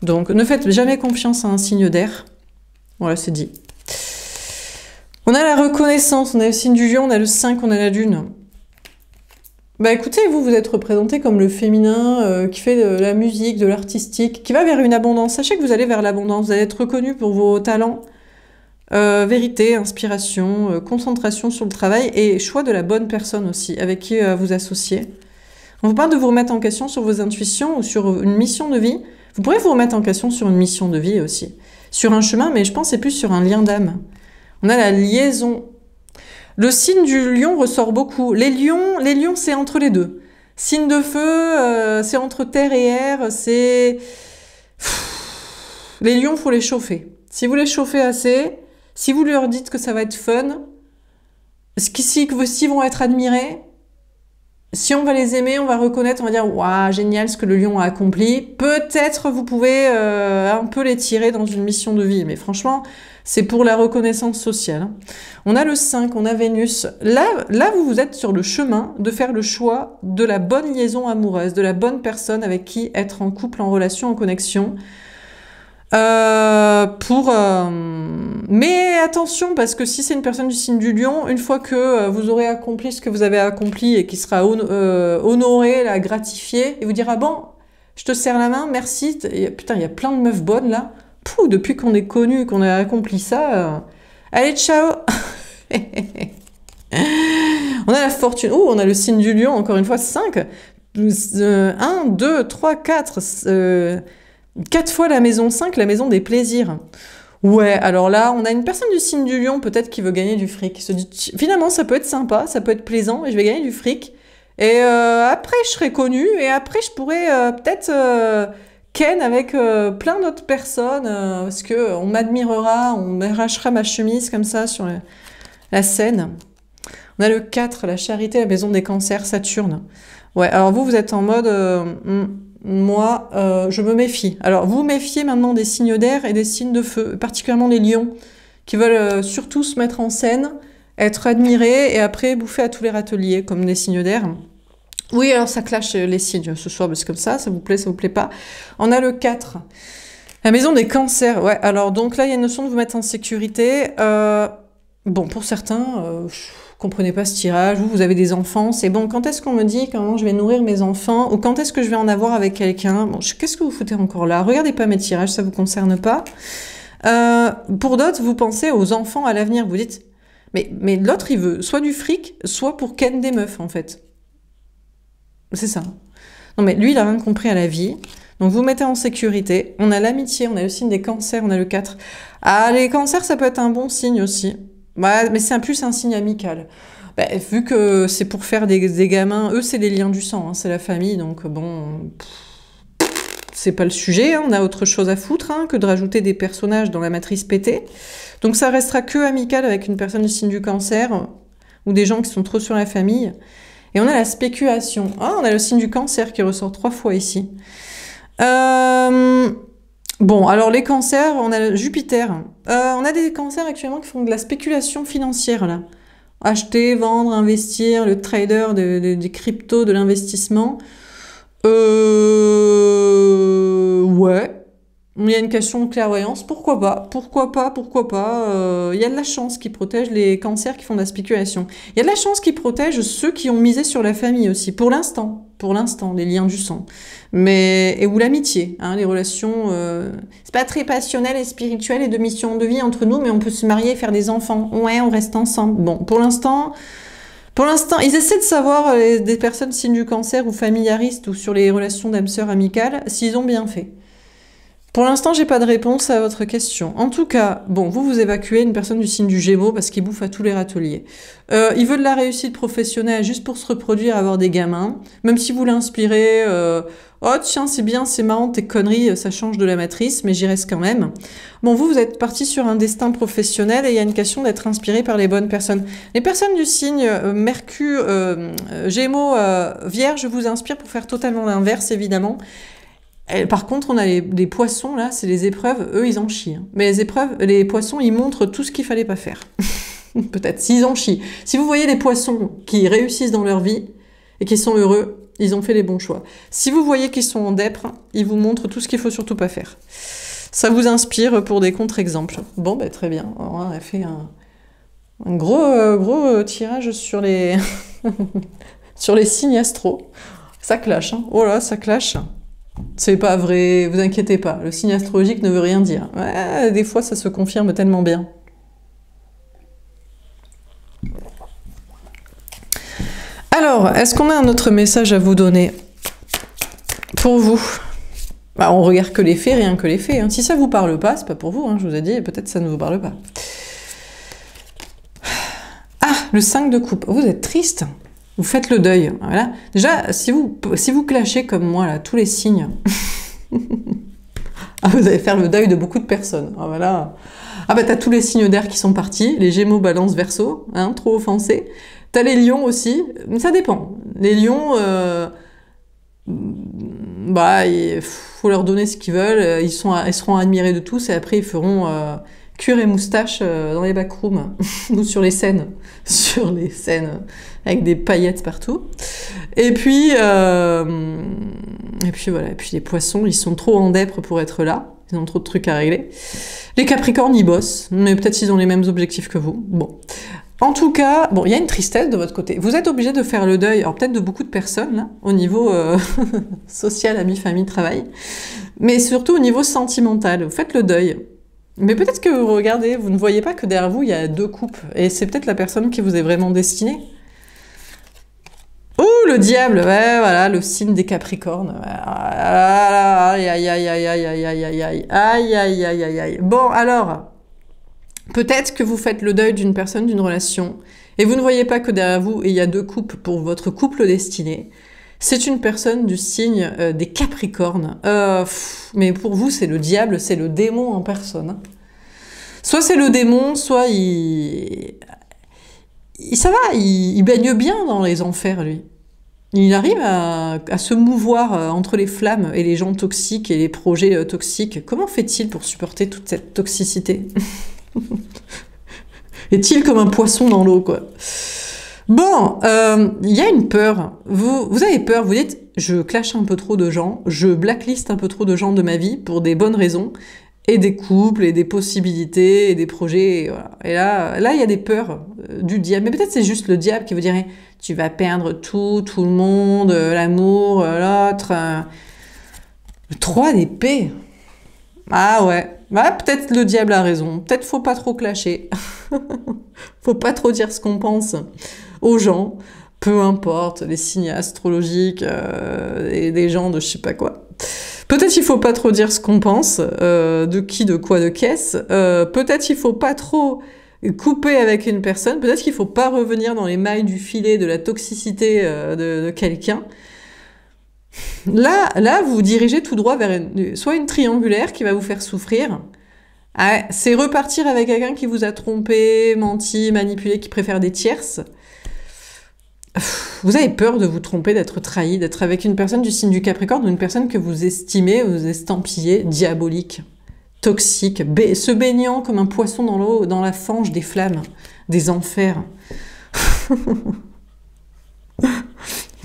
Donc, ne faites jamais confiance à un signe d'air. Voilà, c'est dit. On a la reconnaissance, on a le signe du lion, on a le 5, on a la lune. Bah écoutez, vous êtes représenté comme le féminin qui fait de la musique, de l'artistique, qui va vers une abondance. Sachez que vous allez vers l'abondance, vous allez être reconnu pour vos talents, vérité, inspiration, concentration sur le travail et choix de la bonne personne aussi, avec qui vous associer. On vous parle de vous remettre en question sur vos intuitions ou sur une mission de vie. Vous pourrez vous remettre en question sur une mission de vie aussi, sur un chemin, mais je pense que c'est plus sur un lien d'âme. On a la liaison. Le signe du lion ressort beaucoup. Les lions, c'est entre les deux. Signe de feu, c'est entre terre et air, c'est... Les lions, faut les chauffer. Si vous les chauffez assez, si vous leur dites que ça va être fun, s'ils vont être admirés, si on va les aimer, on va reconnaître, on va dire « Waouh, génial ce que le lion a accompli », peut-être vous pouvez un peu les tirer dans une mission de vie. Mais franchement, c'est pour la reconnaissance sociale. On a le 5, on a Vénus. Là, vous êtes sur le chemin de faire le choix de la bonne liaison amoureuse, de la bonne personne avec qui être en couple, en relation, en connexion. Mais attention, parce que si c'est une personne du signe du lion, une fois que vous aurez accompli ce que vous avez accompli et qui sera honoré, là, gratifié, et vous dira « Bon, je te serre la main, merci. » Putain, il y a plein de meufs bonnes, là. Pouh, depuis qu'on est connu, qu'on a accompli ça... Allez, ciao. On a la fortune. Oh, on a le signe du lion, encore une fois, 5. 1, 2, 3, 4... 4 fois la maison 5, la maison des plaisirs. Ouais, alors là, on a une personne du signe du lion, peut-être qui veut gagner du fric. Qui se dit, finalement, ça peut être sympa, ça peut être plaisant, et je vais gagner du fric. Et après, je serai connue, et après, je pourrai peut-être ken avec plein d'autres personnes, parce qu'on m'admirera, on m'arrachera ma chemise comme ça sur la scène. On a le 4, la charité, la maison des cancers, Saturne. Ouais, alors vous êtes en mode... moi, je me méfie. Alors, vous méfiez maintenant des signes d'air et des signes de feu, particulièrement les lions, qui veulent surtout se mettre en scène, être admirés et après bouffer à tous les râteliers, comme des signes d'air. Oui, alors ça clash les signes ce soir, parce que comme ça vous plaît pas. On a le 4. La maison des cancers. Ouais, alors donc là, il y a une notion de vous mettre en sécurité. Bon, pour certains... comprenez pas ce tirage, vous avez des enfants, c'est bon, quand est-ce qu'on me dit comment je vais nourrir mes enfants, ou quand est-ce que je vais en avoir avec quelqu'un, bon, qu'est-ce que vous foutez encore là? Regardez pas mes tirages, ça vous concerne pas. Pour d'autres, vous pensez aux enfants à l'avenir, vous dites, mais l'autre, il veut soit du fric, soit pour ken des meufs, en fait. C'est ça. Non, mais lui, il a rien compris à la vie. Donc, vous mettez en sécurité. On a l'amitié, on a le signe des cancers, on a le 4. Ah, les cancers, ça peut être un bon signe aussi. Ouais, mais c'est plus un signe amical. Bah, vu que c'est pour faire des gamins, eux, c'est les liens du sang, hein, c'est la famille, donc bon... C'est pas le sujet, hein, on a autre chose à foutre hein, que de rajouter des personnages dans la matrice pétée. Donc ça restera que amical avec une personne du signe du cancer, ou des gens qui sont trop sur la famille. Et on a la spéculation. Ah, on a le signe du cancer qui ressort 3 fois ici. Bon, alors les cancers, on a Jupiter. On a des cancers actuellement qui font de la spéculation financière, là. Acheter, vendre, investir, le trader des cryptos, de l'investissement. Ouais. Il y a une question de clairvoyance. Pourquoi pas? Pourquoi pas? Pourquoi pas? Il y a de la chance qui protège les cancers qui font de la spéculation. Il y a de la chance qui protège ceux qui ont misé sur la famille aussi. Pour l'instant, les liens du sang. Ou l'amitié, hein, les relations... c'est pas très passionnel et spirituel et de mission de vie entre nous, mais on peut se marier et faire des enfants. Ouais, on reste ensemble. Bon, pour l'instant, ils essaient de savoir, des personnes signes du cancer ou familiaristes ou sur les relations d'âme-sœur amicales, s'ils ont bien fait. Pour l'instant, j'ai pas de réponse à votre question. En tout cas, bon, vous évacuez une personne du signe du Gémeaux parce qu'il bouffe à tous les râteliers. Il veut de la réussite professionnelle juste pour se reproduire, avoir des gamins. Même si vous l'inspirez, oh tiens, c'est bien, c'est marrant, tes conneries, ça change de la matrice, mais j'y reste quand même. Bon, vous êtes parti sur un destin professionnel et il y a une question d'être inspiré par les bonnes personnes. Les personnes du signe Mercure, Gémeaux, Vierge vous inspirent pour faire totalement l'inverse, évidemment. Par contre, on a les poissons, là, c'est les épreuves, eux, ils en chient. Hein. Mais les poissons, ils montrent tout ce qu'il fallait pas faire. Peut-être, s'ils en chient. Si vous voyez des poissons qui réussissent dans leur vie et qui sont heureux, ils ont fait les bons choix. Si vous voyez qu'ils sont en dèpre, ils vous montrent tout ce qu'il faut surtout pas faire. Ça vous inspire pour des contre-exemples. Bon, ben très bien. Alors, on a fait un gros tirage sur les sur les signes astro. Ça clash, hein. Oh là, ça clash. C'est pas vrai, vous inquiétez pas, le signe astrologique ne veut rien dire. Ouais, des fois, ça se confirme tellement bien. Alors, est-ce qu'on a un autre message à vous donner pour vous? Bah, on regarde que les faits, rien que les faits. Hein. Si ça vous parle pas, c'est pas pour vous, hein, je vous ai dit, peut-être ça ne vous parle pas. le 5 de coupe. Vous êtes triste. Vous faites le deuil. Voilà. Déjà, si vous clashez comme moi, là, tous les signes, vous allez faire le deuil de beaucoup de personnes. Ah, voilà. Ah bah t'as tous les signes d'air qui sont partis, les Gémeaux, Balance, Verseau, hein, trop offensés. T'as les Lions aussi, mais ça dépend. Les Lions, bah il faut leur donner ce qu'ils veulent, ils seront admirés de tous et après ils feront cuir et moustache dans les backrooms ou sur les scènes, avec des paillettes partout. Et puis voilà, et puis les Poissons, ils sont trop en dèpre pour être là. Ils ont trop de trucs à régler. Les Capricornes, ils bossent, mais peut-être ils ont les mêmes objectifs que vous. Bon. En tout cas, bon, il y a une tristesse de votre côté. Vous êtes obligé de faire le deuil, alors peut-être de beaucoup de personnes, là, au niveau social, amis, famille, travail, mais surtout au niveau sentimental. Vous faites le deuil. Mais peut-être que vous regardez, vous ne voyez pas que derrière vous, il y a 2 coupes, et c'est peut-être la personne qui vous est vraiment destinée. Oh, le diable, ouais, voilà, le signe des Capricornes. Aïe, aïe, aïe, aïe, aïe, aïe, aïe, aïe, aïe, aïe, aïe, aïe, aïe, aïe. Bon, alors, peut-être que vous faites le deuil d'une personne, d'une relation, et vous ne voyez pas que derrière vous, il y a 2 coupes pour votre couple destiné. C'est une personne du signe des Capricornes. Mais pour vous, c'est le diable, c'est le démon en personne. Hein. Soit c'est le démon, soit ça va, il baigne bien dans les enfers, lui. Il arrive à se mouvoir entre les flammes et les gens toxiques et les projets toxiques. Comment fait-il pour supporter toute cette toxicité? Est-il comme un poisson dans l'eau, quoi? Bon, il y a une peur. Vous avez peur, vous dites, je clash un peu trop de gens, je blacklist un peu trop de gens de ma vie pour des bonnes raisons, et des couples, et des possibilités, et des projets, et voilà. Et là, il y a des peurs du diable. Mais peut-être c'est juste le diable qui vous dirait, tu vas perdre tout le monde, l'amour, l'autre. Le 3 d'épée. Ah ouais. Bah, peut-être le diable a raison. Peut-être faut pas trop clasher. Faut pas trop dire ce qu'on pense aux gens. Peu importe, les signes astrologiques et des gens de je sais pas quoi. Peut-être il faut pas trop dire ce qu'on pense, de qui, de quoi, de qu'est-ce. Peut-être il faut pas trop couper avec une personne. Peut-être qu'il faut pas revenir dans les mailles du filet de la toxicité de quelqu'un. Là, vous vous dirigez tout droit vers soit une triangulaire qui va vous faire souffrir. Ah, c'est repartir avec quelqu'un qui vous a trompé, menti, manipulé, qui préfère des tierces. Vous avez peur de vous tromper, d'être trahi, d'être avec une personne du signe du Capricorne ou une personne que vous estimez, vous estampillez diabolique, toxique, se baignant comme un poisson dans l'eau, dans la fange des flammes, des enfers.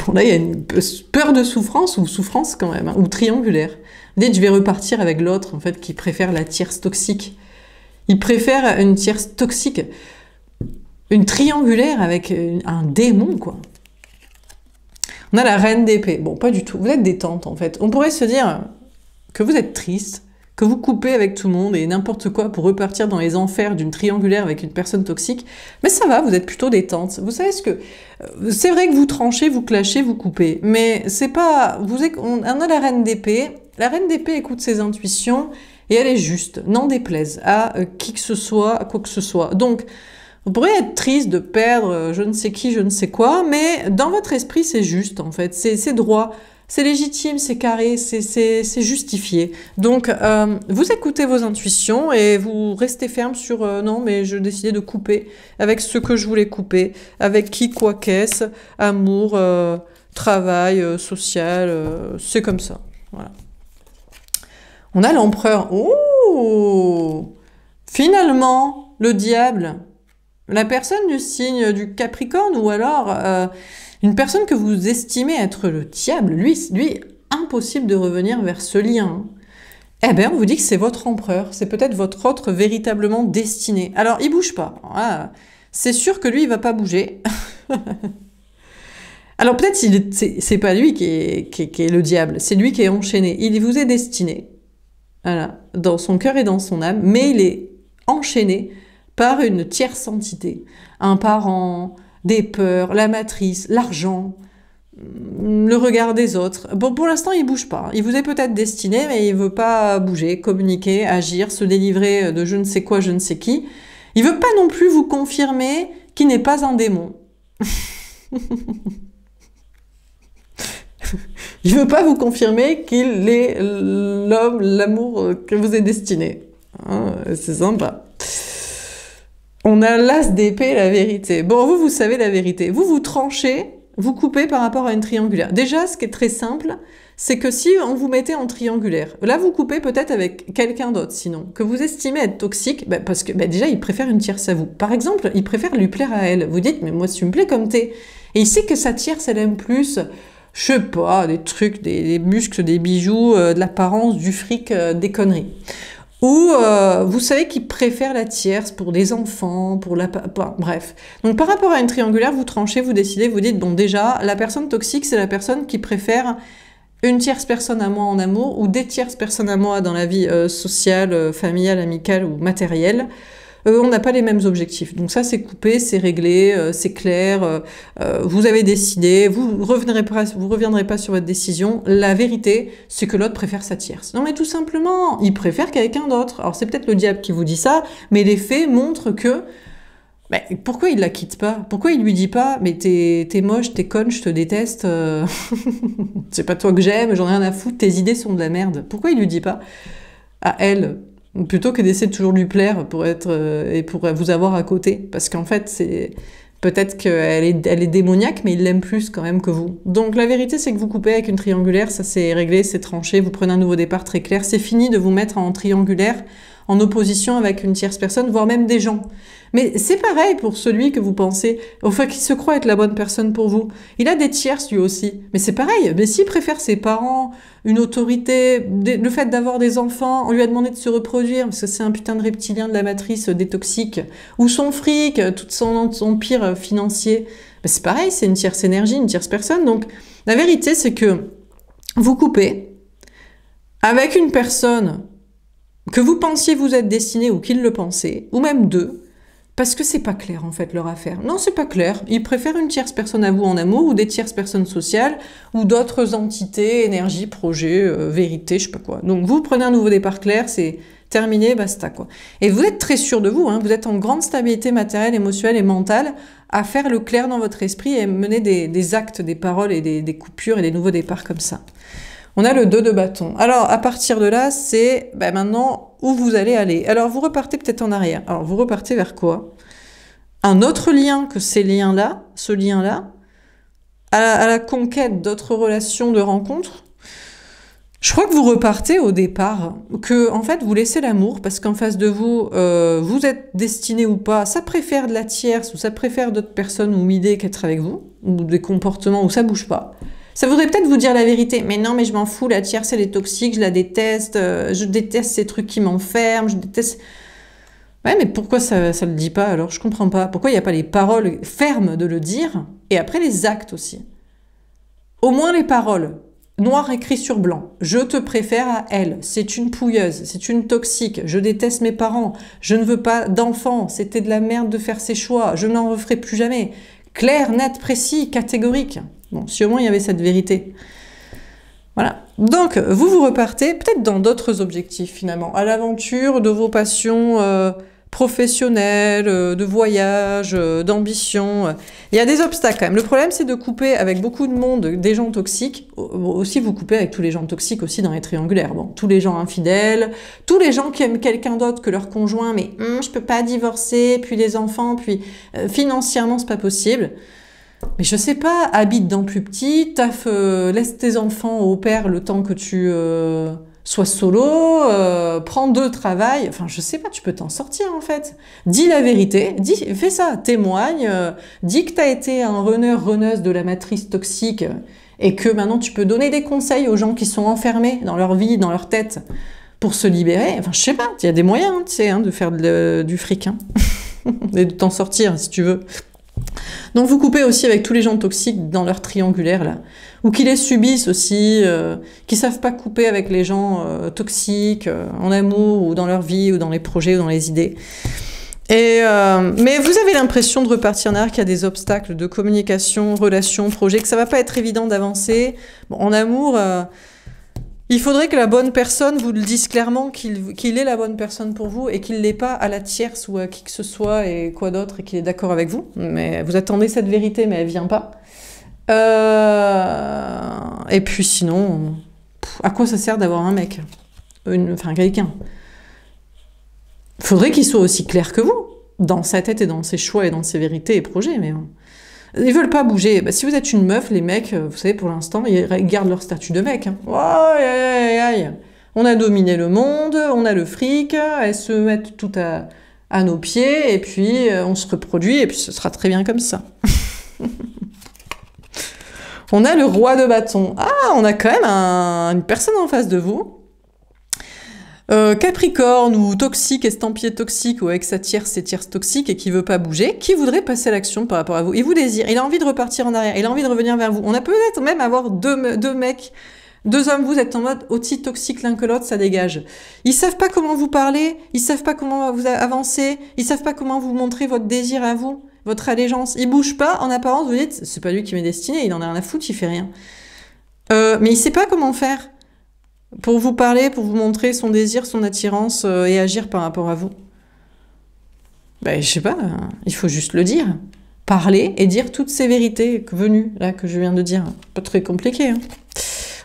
Bon, là, il y a une peur de souffrance ou souffrance quand même, hein, ou triangulaire. Vous dites, je vais repartir avec l'autre, en fait, qui préfère la tierce toxique. Il préfère une tierce toxique. Une triangulaire avec un démon, quoi. On a la reine d'épée. Bon, pas du tout. Vous êtes détente, en fait. On pourrait se dire que vous êtes triste, que vous coupez avec tout le monde et n'importe quoi pour repartir dans les enfers d'une triangulaire avec une personne toxique. Mais ça va, vous êtes plutôt détente. Vous savez ce que... C'est vrai que vous tranchez, vous clashez, vous coupez. Mais c'est pas... On a la reine d'épée. La reine d'épée écoute ses intuitions et elle est juste. N'en déplaise à qui que ce soit, à quoi que ce soit. Donc... Vous pourriez être triste de perdre je ne sais qui, je ne sais quoi, mais dans votre esprit, c'est juste, en fait. C'est droit, c'est légitime, c'est carré, c'est justifié. Donc, vous écoutez vos intuitions et vous restez ferme sur non, mais je décidais de couper avec ce que je voulais couper, avec qui, quoi, qu'est-ce, amour, travail, social, c'est comme ça. Voilà. On a l'empereur. Oh! Finalement, le diable... La personne du signe du Capricorne ou alors une personne que vous estimez être le diable, lui, impossible de revenir vers ce lien. Eh bien, on vous dit que c'est votre empereur, c'est peut-être votre autre véritablement destiné. Alors, il bouge pas. Voilà. C'est sûr que lui, il va pas bouger. Alors peut-être c'est pas lui qui est le diable, c'est lui qui est enchaîné. Il vous est destiné, voilà, dans son cœur et dans son âme, mais il est enchaîné par une tierce entité, un parent, des peurs, la matrice, l'argent, le regard des autres. Bon, pour l'instant, il bouge pas. Il vous est peut-être destiné, mais il veut pas bouger, communiquer, agir, se délivrer de je ne sais quoi, je ne sais qui. Il veut pas non plus vous confirmer qui n'est pas un démon. Il ne veut pas vous confirmer qu'il est l'homme, l'amour que vous est destiné. Hein, c'est sympa. On a l'as d'épée, la vérité. Bon, vous savez la vérité. Vous tranchez, vous coupez par rapport à une triangulaire. Déjà, ce qui est très simple, c'est que si on vous mettait en triangulaire, là, vous coupez peut-être avec quelqu'un d'autre, sinon, que vous estimez être toxique, parce que déjà, il préfère une tierce à vous. Par exemple, il préfère lui plaire à elle. Vous dites, mais moi, si tu me plais comme t'es. Et il sait que sa tierce, elle aime plus, je sais pas, des trucs, des muscles, des bijoux, de l'apparence, du fric, des conneries. Ou vous savez qu'il préfère la tierce pour des enfants, pour la... bref. Donc par rapport à une triangulaire, vous tranchez, vous décidez, vous dites, bon déjà, la personne toxique, c'est la personne qui préfère une tierce personne à moi en amour ou des tierces personnes à moi dans la vie sociale, familiale, amicale ou matérielle. On n'a pas les mêmes objectifs. Donc ça, c'est coupé, c'est réglé, c'est clair. Vous avez décidé, vous reviendrez pas sur votre décision. La vérité, c'est que l'autre préfère sa tierce. Non, mais tout simplement, il préfère quelqu'un d'autre. Alors c'est peut-être le diable qui vous dit ça, mais les faits montrent que pourquoi il la quitte pas? Pourquoi il lui dit pas, mais t'es moche, t'es conne, je te déteste, c'est pas toi que j'aime, j'en ai rien à foutre, tes idées sont de la merde. Pourquoi il lui dit pas à elle? Plutôt que d'essayer de toujours lui plaire pour être et pour vous avoir à côté, parce qu'en fait c'est peut-être qu'elle est démoniaque, mais il l'aime plus quand même que vous. Donc la vérité c'est que vous coupez avec une triangulaire, ça c'est réglé, c'est tranché, vous prenez un nouveau départ très clair, c'est fini de vous mettre en triangulaire, en opposition avec une tierce personne, voire même des gens. Mais c'est pareil pour celui que vous pensez, enfin qui se croit être la bonne personne pour vous. Il a des tierces lui aussi, mais c'est pareil. Mais s'il préfère ses parents, une autorité, le fait d'avoir des enfants, on lui a demandé de se reproduire, parce que c'est un putain de reptilien de la matrice des toxiques, ou son fric, tout son empire financier, ben c'est pareil, c'est une tierce énergie, une tierce personne. Donc la vérité c'est que vous coupez avec une personne que vous pensiez vous être destiné ou qu'il le pensait, ou même deux, parce que c'est pas clair en fait leur affaire. Non, c'est pas clair. Ils préfèrent une tierce personne à vous en amour ou des tierces personnes sociales ou d'autres entités, énergie, projet, vérité, je sais pas quoi. Donc vous prenez un nouveau départ clair, c'est terminé, basta quoi. Et vous êtes très sûr de vous, hein, vous êtes en grande stabilité matérielle, émotionnelle et mentale à faire le clair dans votre esprit et mener des actes, des paroles et des coupures et des nouveaux départs comme ça. On a le 2 de bâton. Alors, à partir de là, c'est maintenant où vous allez aller. Alors, vous repartez peut-être en arrière. Alors, vous repartez vers quoi? Un autre lien que ces liens-là, ce lien-là, à la conquête d'autres relations de rencontres. Je crois que vous repartez au départ, que en fait, vous laissez l'amour, parce qu'en face de vous, vous êtes destiné ou pas, ça préfère de la tierce, ou ça préfère d'autres personnes ou idées qu'être avec vous, ou des comportements où ça bouge pas. Ça voudrait peut-être vous dire la vérité, mais non, mais je m'en fous, la tierce, elle est toxique, je la déteste, je déteste ces trucs qui m'enferment, je déteste... Ouais, mais pourquoi ça le dit pas alors? Je comprends pas. Pourquoi il n'y a pas les paroles fermes de le dire, et après les actes aussi? Au moins les paroles, noir écrit sur blanc. Je te préfère à elle, c'est une pouilleuse, c'est une toxique, je déteste mes parents, je ne veux pas d'enfants, c'était de la merde de faire ces choix, je n'en referai plus jamais. Clair, net, précis, catégorique. Bon, si au moins il y avait cette vérité. Voilà. Donc, vous repartez peut-être dans d'autres objectifs, finalement. À l'aventure de vos passions professionnelles, de voyage, d'ambition. Il y a des obstacles, quand même. Le problème, c'est de couper avec beaucoup de monde, des gens toxiques. Aussi, vous coupez avec tous les gens toxiques aussi dans les triangulaires. Bon, tous les gens infidèles, tous les gens qui aiment quelqu'un d'autre que leur conjoint, mais je peux pas divorcer, puis les enfants, puis financièrement, c'est pas possible. Mais je sais pas, habite dans plus petit, laisse tes enfants au père le temps que tu sois solo, prends 2 travail, enfin je sais pas, tu peux t'en sortir en fait. Dis la vérité, fais ça, témoigne, dis que t'as été un runneuse de la matrice toxique et que maintenant tu peux donner des conseils aux gens qui sont enfermés dans leur vie, dans leur tête pour se libérer. Enfin je sais pas, il y a des moyens, tu sais, de faire du fric, hein, et de t'en sortir si tu veux. Donc vous coupez aussi avec tous les gens toxiques dans leur triangulaire là, ou qui les subissent aussi, qui savent pas couper avec les gens toxiques en amour ou dans leur vie ou dans les projets ou dans les idées. Et mais vous avez l'impression de repartir en arrière, qu'il y a des obstacles de communication, relations, projets, que ça va pas être évident d'avancer. Bon, en amour, Il faudrait que la bonne personne vous le dise clairement qu'il est la bonne personne pour vous et qu'il l'est pas à la tierce ou à qui que ce soit et quoi d'autre et qu'il est d'accord avec vous. Mais vous attendez cette vérité, mais elle vient pas. Et puis sinon, à quoi ça sert d'avoir un mec? Enfin, quelqu'un. Faudrait qu'il soit aussi clair que vous, dans sa tête et dans ses choix et dans ses vérités et projets, mais bon. Ils veulent pas bouger. Bah, si vous êtes une meuf, les mecs, vous savez, pour l'instant, ils gardent leur statut de mec. Hein. Oh, aïe, aïe, aïe. On a dominé le monde, on a le fric, elles se mettent tout à nos pieds, et puis on se reproduit, et puis ce sera très bien comme ça. On a le roi de bâton. Ah, on a quand même une personne en face de vous. Capricorne ou toxique, estampillé toxique ou avec sa tierce et tierce toxique et qui veut pas bouger, qui voudrait passer à l'action par rapport à vous. Il vous désire, il a envie de repartir en arrière, il a envie de revenir vers vous. On a peut-être même avoir deux mecs, deux hommes, vous êtes en mode aussi toxique l'un que l'autre, ça dégage. Ils savent pas comment vous parler, ils savent pas comment vous avancer, ils savent pas comment vous montrer votre désir à vous, votre allégeance. Ils bougent pas, en apparence, vous dites, c'est pas lui qui m'est destiné, il en a rien à foutre, il fait rien. Mais il sait pas comment faire. Pour vous parler, pour vous montrer son désir, son attirance et agir par rapport à vous. Ben, je sais pas, il faut juste le dire. Parler et dire toutes ces vérités venues, là, que je viens de dire. Pas très compliqué, hein.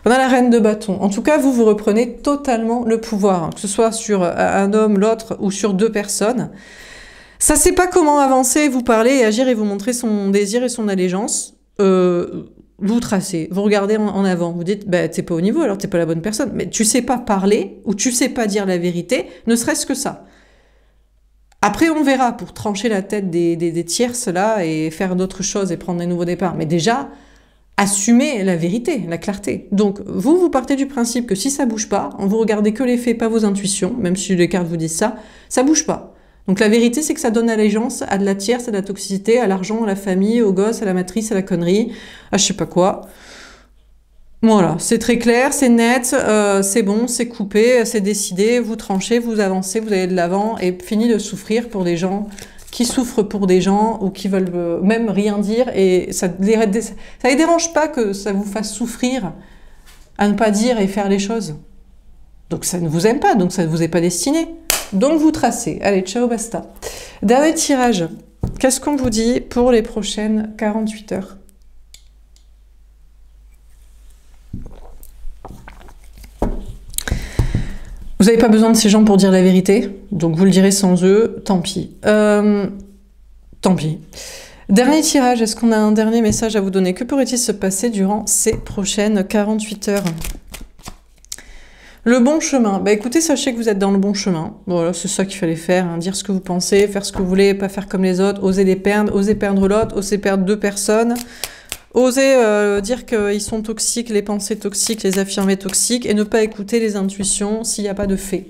On a la reine de bâton. En tout cas, vous reprenez totalement le pouvoir, hein, que ce soit sur un homme, l'autre, ou sur deux personnes. Ça sait pas comment avancer, vous parler et agir et vous montrer son désir et son allégeance. Vous tracez, vous regardez en avant, vous dites, bah, t'es pas au niveau, alors t'es pas la bonne personne. Mais tu sais pas parler, ou tu sais pas dire la vérité, ne serait-ce que ça. Après, on verra pour trancher la tête des tierces, là, et faire d'autres choses et prendre des nouveaux départs. Mais déjà, assumez la vérité, la clarté. Donc, vous partez du principe que si ça bouge pas, vous regardez que les faits, pas vos intuitions, même si les cartes vous disent ça bouge pas. Donc la vérité, c'est que ça donne allégeance à de la tierce, à de la toxicité, à l'argent, à la famille, aux gosses, à la matrice, à la connerie, à je sais pas quoi. Voilà, c'est très clair, c'est net, c'est bon, c'est coupé, c'est décidé, vous tranchez, vous avancez, vous allez de l'avant et fini de souffrir pour des gens qui souffrent pour des gens ou qui veulent même rien dire et ça les dérange pas que ça vous fasse souffrir à ne pas dire et faire les choses. Donc ça ne vous aime pas, donc ça ne vous est pas destiné. Donc vous tracez. Allez, ciao, basta. Dernier tirage. Qu'est-ce qu'on vous dit pour les prochaines 48 heures? Vous n'avez pas besoin de ces gens pour dire la vérité, donc vous le direz sans eux, tant pis. Tant pis. Dernier tirage, est-ce qu'on a un dernier message à vous donner? Que pourrait-il se passer durant ces prochaines 48 heures? Le bon chemin. Bah écoutez, sachez que vous êtes dans le bon chemin. Voilà, c'est ça qu'il fallait faire. Hein. Dire ce que vous pensez, faire ce que vous voulez, pas faire comme les autres, oser oser perdre l'autre, oser perdre deux personnes, oser dire qu'ils sont toxiques, les pensées toxiques, les affirmer toxiques, et ne pas écouter les intuitions s'il n'y a pas de faits.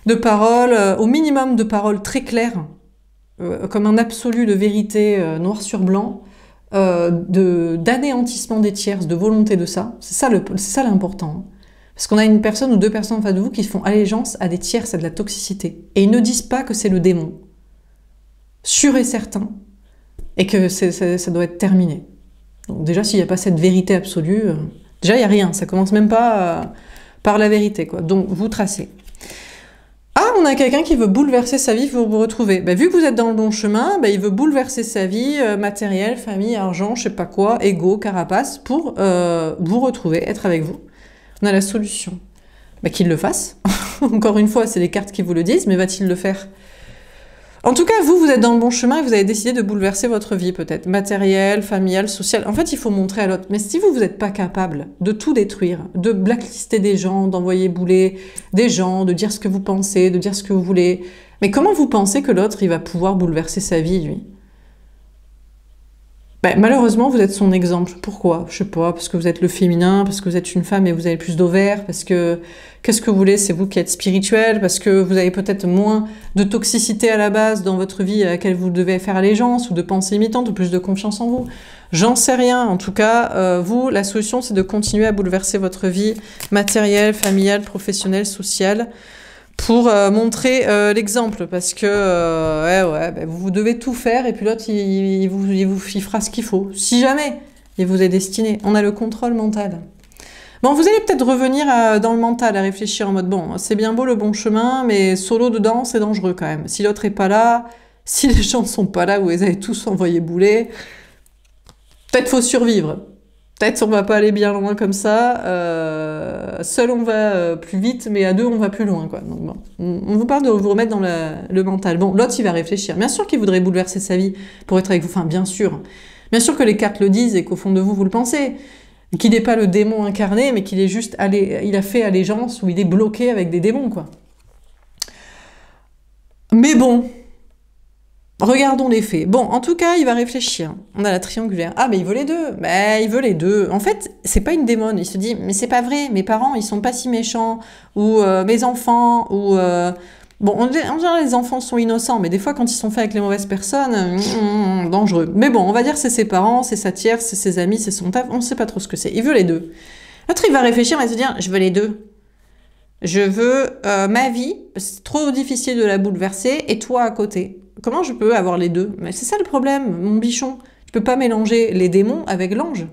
De paroles, au minimum de paroles très claires, comme un absolu de vérité noir sur blanc, d'anéantissement des tierces, de volonté de ça. C'est ça l'important. Parce qu'on a une personne ou deux personnes en face de vous qui font allégeance à des tierces, à de la toxicité. Et ils ne disent pas que c'est le démon. Sûr et certain. Et que ça doit être terminé. Donc déjà, s'il n'y a pas cette vérité absolue, déjà, il n'y a rien. Ça commence même pas par la vérité, quoi. Donc, vous tracez. Ah, on a quelqu'un qui veut bouleverser sa vie pour vous retrouver. Bah, vu que vous êtes dans le bon chemin, bah, il veut bouleverser sa vie, matériel, famille, argent, je sais pas quoi, ego, carapace, pour vous retrouver, être avec vous. On a la solution. Bah, qu'il le fasse. Encore une fois, c'est les cartes qui vous le disent, mais va-t-il le faire? En tout cas, vous êtes dans le bon chemin et vous avez décidé de bouleverser votre vie, peut-être. Matérielle, familiale, sociale. En fait, il faut montrer à l'autre. Mais si vous n'êtes pas capable de tout détruire, de blacklister des gens, d'envoyer bouler des gens, de dire ce que vous pensez, de dire ce que vous voulez, mais comment vous pensez que l'autre, il va pouvoir bouleverser sa vie, lui? Ben, malheureusement, vous êtes son exemple. Pourquoi? Je sais pas, parce que vous êtes le féminin, parce que vous êtes une femme et vous avez plus d'ovaires, parce que qu'est-ce que vous voulez? C'est vous qui êtes spirituel, parce que vous avez peut-être moins de toxicité à la base dans votre vie à laquelle vous devez faire allégeance, ou de pensées imitantes, ou plus de confiance en vous. J'en sais rien. En tout cas, vous, la solution, c'est de continuer à bouleverser votre vie matérielle, familiale, professionnelle, sociale, pour montrer l'exemple, parce que ben, vous devez tout faire, et puis l'autre, il fera ce qu'il faut. Si jamais il vous est destiné, on a le contrôle mental. Bon, vous allez peut-être revenir dans le mental, à réfléchir en mode, bon, c'est bien beau le bon chemin, mais solo dedans, c'est dangereux quand même. Si l'autre est pas là, si les gens sont pas là, vous les avez tous envoyés bouler, peut-être faut survivre. Peut-être on va pas aller bien loin comme ça. Seul on va plus vite, mais à deux on va plus loin, quoi. Donc bon, on vous parle de vous remettre dans le mental. Bon, l'autre il va réfléchir. Bien sûr qu'il voudrait bouleverser sa vie pour être avec vous. Enfin, bien sûr. Bien sûr que les cartes le disent et qu'au fond de vous, vous le pensez. Qu'il n'est pas le démon incarné, mais qu'il est juste il a fait allégeance ou il est bloqué avec des démons, quoi. Mais bon. Regardons les faits. Bon, en tout cas, il va réfléchir. On a la triangulaire. Ah, mais il veut les deux. Ben, il veut les deux. En fait, c'est pas une démone. Il se dit, mais c'est pas vrai. Mes parents, ils sont pas si méchants. Ou mes enfants. Ou bon, en général, les enfants sont innocents, mais des fois, quand ils sont faits avec les mauvaises personnes, dangereux. Mais bon, on va dire c'est ses parents, c'est sa tierce, c'est ses amis, c'est son taf. On sait pas trop ce que c'est. Il veut les deux. L'autre, il va réfléchir et se dire, je veux les deux. Je veux ma vie. C'est trop difficile de la bouleverser. Et toi à côté. Comment je peux avoir les deux? Mais c'est ça le problème, mon bichon. Je peux pas mélanger les démons avec l'ange.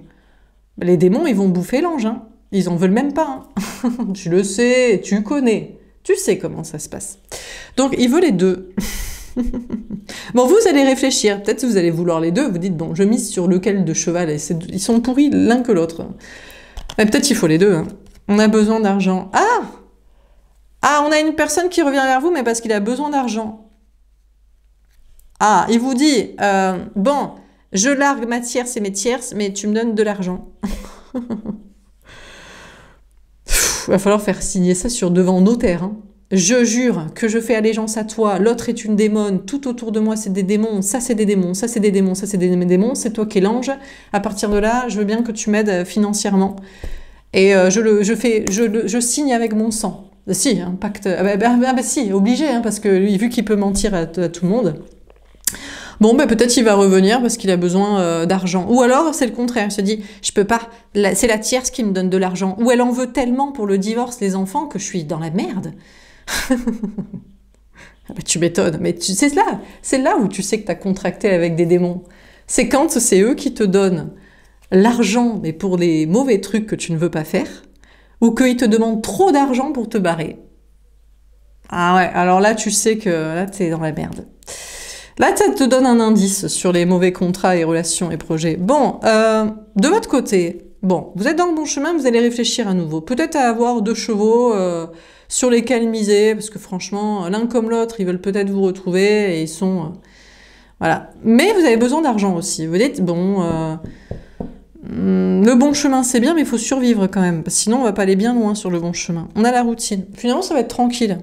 Les démons, ils vont bouffer l'ange. Hein. Ils en veulent même pas. Hein. Tu le sais, tu connais. Tu sais comment ça se passe. Donc, il veut les deux. Bon, vous allez réfléchir. Peut-être que vous allez vouloir les deux. Vous dites, bon, je mise sur lequel de cheval. Et ils sont pourris l'un que l'autre. Mais peut-être qu'il faut les deux. Hein. On a besoin d'argent. Ah, on a une personne qui revient vers vous, mais parce qu'il a besoin d'argent. Ah, il vous dit, bon, je largue ma tierce et mes tierces, mais tu me donnes de l'argent. Va falloir faire signer ça devant notaire. Hein. Je jure que je fais allégeance à toi, l'autre est une démone, tout autour de moi c'est des démons, ça c'est des démons, ça c'est des démons, ça c'est des démons, c'est toi qui es l'ange. À partir de là, je veux bien que tu m'aides financièrement. Et je signe avec mon sang. Si, un pacte. Si, obligé, hein, parce que lui, vu qu'il peut mentir à tout le monde. Bon, ben peut-être il va revenir parce qu'il a besoin d'argent. Ou alors, c'est le contraire. Il se dit, je peux pas. C'est la tierce qui me donne de l'argent. Ou elle en veut tellement pour le divorce, les enfants, que je suis dans la merde. Ah bah, tu m'étonnes. Mais c'est là où tu sais que tu as contracté avec des démons. C'est quand c'est eux qui te donnent l'argent, mais pour les mauvais trucs que tu ne veux pas faire, ou qu'ils te demandent trop d'argent pour te barrer. Ah ouais, alors là, tu sais que là, t'es dans la merde. Là, ça te donne un indice sur les mauvais contrats et relations et projets. Bon, de votre côté, bon, vous êtes dans le bon chemin, vous allez réfléchir à nouveau. Peut-être à avoir 2 chevaux sur lesquels miser, parce que franchement, l'un comme l'autre, ils veulent peut-être vous retrouver et ils sont... voilà. Mais vous avez besoin d'argent aussi. Vous dites, bon, le bon chemin, c'est bien, mais il faut survivre quand même. Parce que sinon, on va pas aller bien loin sur le bon chemin. On a la routine. Finalement, ça va être tranquille.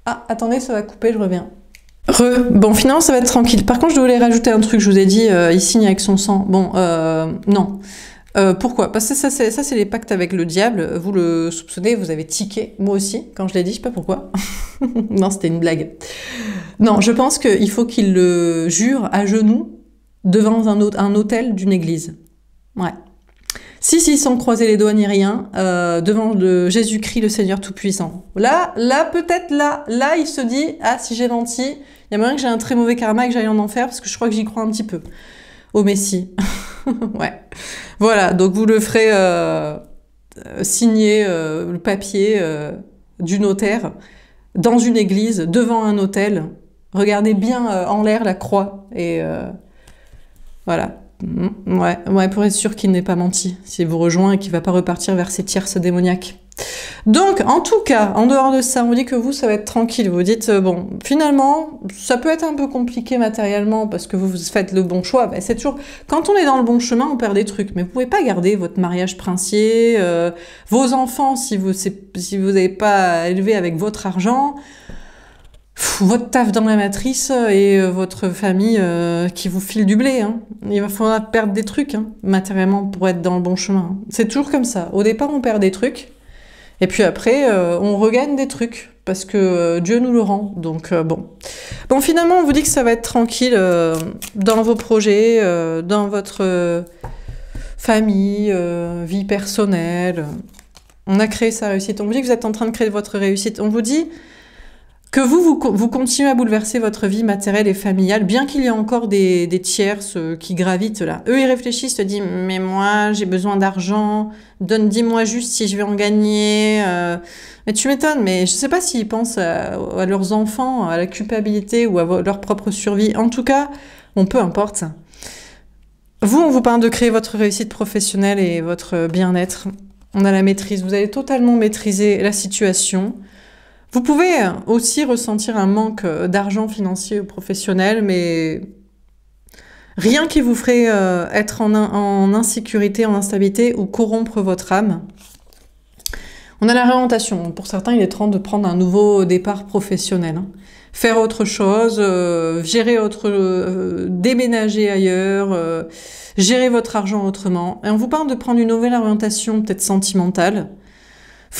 Ah, attendez, ça va couper, je reviens. Bon, finalement, ça va être tranquille. Par contre, je voulais rajouter un truc, je vous ai dit, il signe avec son sang. Bon, non. Pourquoi? Parce que ça, c'est les pactes avec le diable. Vous le soupçonnez, vous avez tiqué. Moi aussi, quand je l'ai dit, je sais pas pourquoi. Non, c'était une blague. Non, je pense qu'il faut qu'il le jure à genoux devant un autel d'une église. Ouais. Si, sans croiser les doigts ni rien, devant Jésus-Christ, le Seigneur Tout-Puissant. Là, peut-être là, il se dit, ah, si j'ai menti, il y a moyen que j'ai un très mauvais karma et que j'aille en enfer, parce que je crois que j'y crois un petit peu. Au Messie. Ouais. Voilà, donc vous le ferez signer le papier du notaire dans une église, devant un autel. Regardez bien en l'air la croix, et voilà. Ouais, pour être sûr qu'il n'ait pas menti, s'il vous rejoint et qu'il ne va pas repartir vers ses tierces démoniaques. Donc, en tout cas, en dehors de ça, on vous dit que vous, ça va être tranquille. Vous dites, bon, finalement, ça peut être un peu compliqué matériellement parce que vous faites le bon choix. Ben, c'est toujours, quand on est dans le bon chemin, on perd des trucs. Mais vous pouvez pas garder votre mariage princier, vos enfants, si vous n'avez pas élevé avec votre argent, votre taf dans la matrice et votre famille qui vous file du blé. Hein. Il va falloir perdre des trucs hein, matériellement pour être dans le bon chemin. C'est toujours comme ça. Au départ, on perd des trucs et puis après, on regagne des trucs parce que Dieu nous le rend. Donc bon. Bon, finalement, on vous dit que ça va être tranquille dans vos projets, dans votre famille, vie personnelle. On a créé sa réussite. On vous dit que vous êtes en train de créer votre réussite. On vous dit Que vous continuez à bouleverser votre vie matérielle et familiale, bien qu'il y ait encore des tierces qui gravitent là. Eux, ils réfléchissent, se disent, mais moi, j'ai besoin d'argent, dis-moi juste si je vais en gagner. Mais tu m'étonnes, mais je sais pas s'ils pensent à leurs enfants, à la culpabilité ou à leur propre survie. En tout cas, bon, peu importe. Vous, on vous parle de créer votre réussite professionnelle et votre bien-être. On a la maîtrise, vous allez totalement maîtriser la situation. Vous pouvez aussi ressentir un manque d'argent financier ou professionnel, mais rien qui vous ferait être en insécurité, en instabilité ou corrompre votre âme. On a la réorientation. Pour certains, il est temps de prendre un nouveau départ professionnel. Faire autre chose, gérer déménager ailleurs, gérer votre argent autrement. Et on vous parle de prendre une nouvelle orientation, peut-être sentimentale.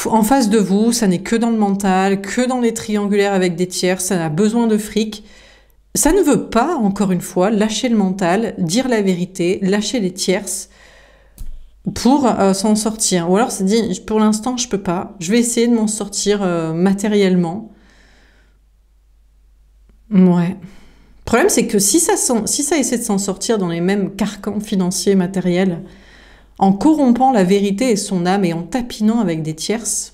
En face de vous, ça n'est que dans le mental, que dans les triangulaires avec des tiers, ça a besoin de fric. Ça ne veut pas, encore une fois, lâcher le mental, dire la vérité, lâcher les tierces pour s'en sortir. Ou alors ça dit, pour l'instant, je peux pas, je vais essayer de m'en sortir matériellement. Ouais. Le problème, c'est que si ça essaie de s'en sortir dans les mêmes carcans financiers, matériels, en corrompant la vérité et son âme et en tapinant avec des tierces,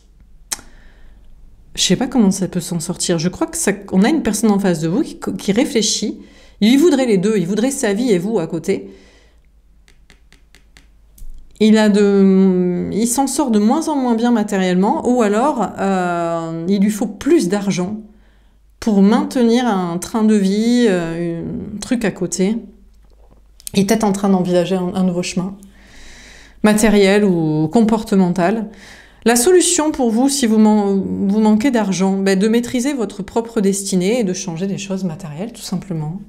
je sais pas comment ça peut s'en sortir. Je crois qu'on a une personne en face de vous qui réfléchit. Il voudrait les deux. Il voudrait sa vie et vous à côté. Il s'en sort de moins en moins bien matériellement, ou alors il lui faut plus d'argent pour maintenir un train de vie, un truc à côté. Il est peut-être en train d'envisager un nouveau chemin, matériel ou comportemental. La solution pour vous, si vous manquez d'argent, de maîtriser votre propre destinée et de changer des choses matérielles, tout simplement.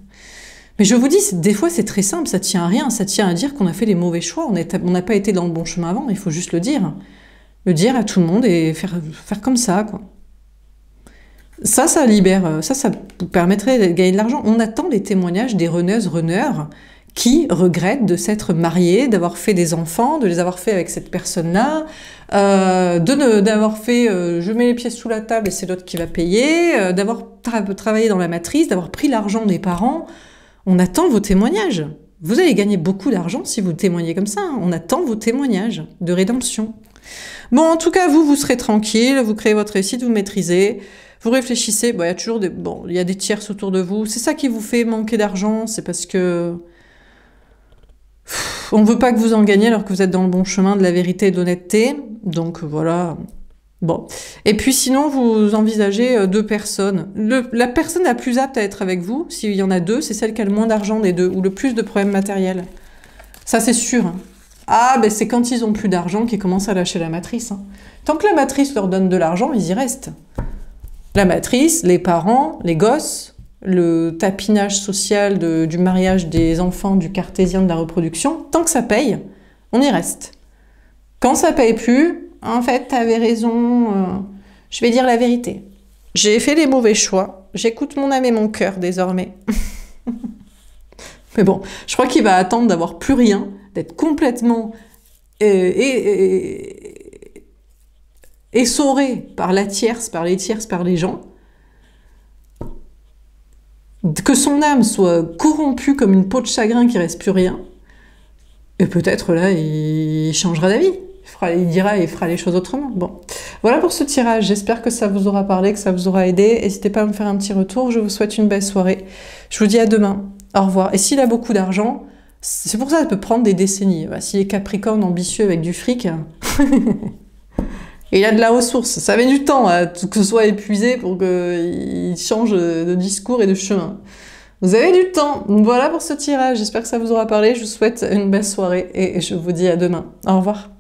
Mais je vous dis, des fois c'est très simple, ça tient à rien, ça tient à dire qu'on a fait les mauvais choix, on n'a pas été dans le bon chemin avant, il faut juste le dire. Le dire à tout le monde et faire comme ça, quoi. Ça libère, ça vous permettrait de gagner de l'argent. On attend les témoignages des runners qui regrettent de s'être mariés, d'avoir fait des enfants, de les avoir fait avec cette personne-là, d'avoir fait je mets les pièces sous la table et c'est l'autre qui va payer, d'avoir travaillé dans la matrice, d'avoir pris l'argent des parents. On attend vos témoignages. Vous allez gagner beaucoup d'argent si vous témoignez comme ça. On attend vos témoignages de rédemption. Bon, en tout cas, vous serez tranquille, vous créez votre réussite, vous maîtrisez. Vous réfléchissez, il y a toujours il y a des tierces autour de vous. C'est ça qui vous fait manquer d'argent, c'est parce que on veut pas que vous en gagniez alors que vous êtes dans le bon chemin de la vérité et de l'honnêteté. Donc voilà. Bon. Et puis sinon, vous envisagez deux personnes. La personne la plus apte à être avec vous, s'il y en a deux, c'est celle qui a le moins d'argent des deux, ou le plus de problèmes matériels. Ça, c'est sûr. Ah, c'est quand ils ont plus d'argent qu'ils commencent à lâcher la matrice. Tant que la matrice leur donne de l'argent, ils y restent. La matrice, les parents, les gosses, le tapinage social du mariage des enfants, du cartésien de la reproduction, tant que ça paye, on y reste. Quand ça paye plus, en fait, t'avais raison, je vais dire la vérité. J'ai fait les mauvais choix, j'écoute mon âme et mon cœur désormais. Mais bon, je crois qu'il va attendre d'avoir plus rien, d'être complètement essoré par la tierce, par les tierces, par les gens, que son âme soit corrompue comme une peau de chagrin qui reste plus rien, et peut-être là, il changera d'avis. Il fera les choses autrement. Bon, voilà pour ce tirage. J'espère que ça vous aura parlé, que ça vous aura aidé. N'hésitez pas à me faire un petit retour. Je vous souhaite une belle soirée. Je vous dis à demain. Au revoir. Et s'il a beaucoup d'argent, c'est pour ça que ça peut prendre des décennies. S'il est Capricorne ambitieux avec du fric, et il a de la ressource. Ça met du temps que ce soit épuisé pour qu'il change de discours et de chemin. Vous avez du temps. Voilà pour ce tirage. J'espère que ça vous aura parlé. Je vous souhaite une belle soirée et je vous dis à demain. Au revoir.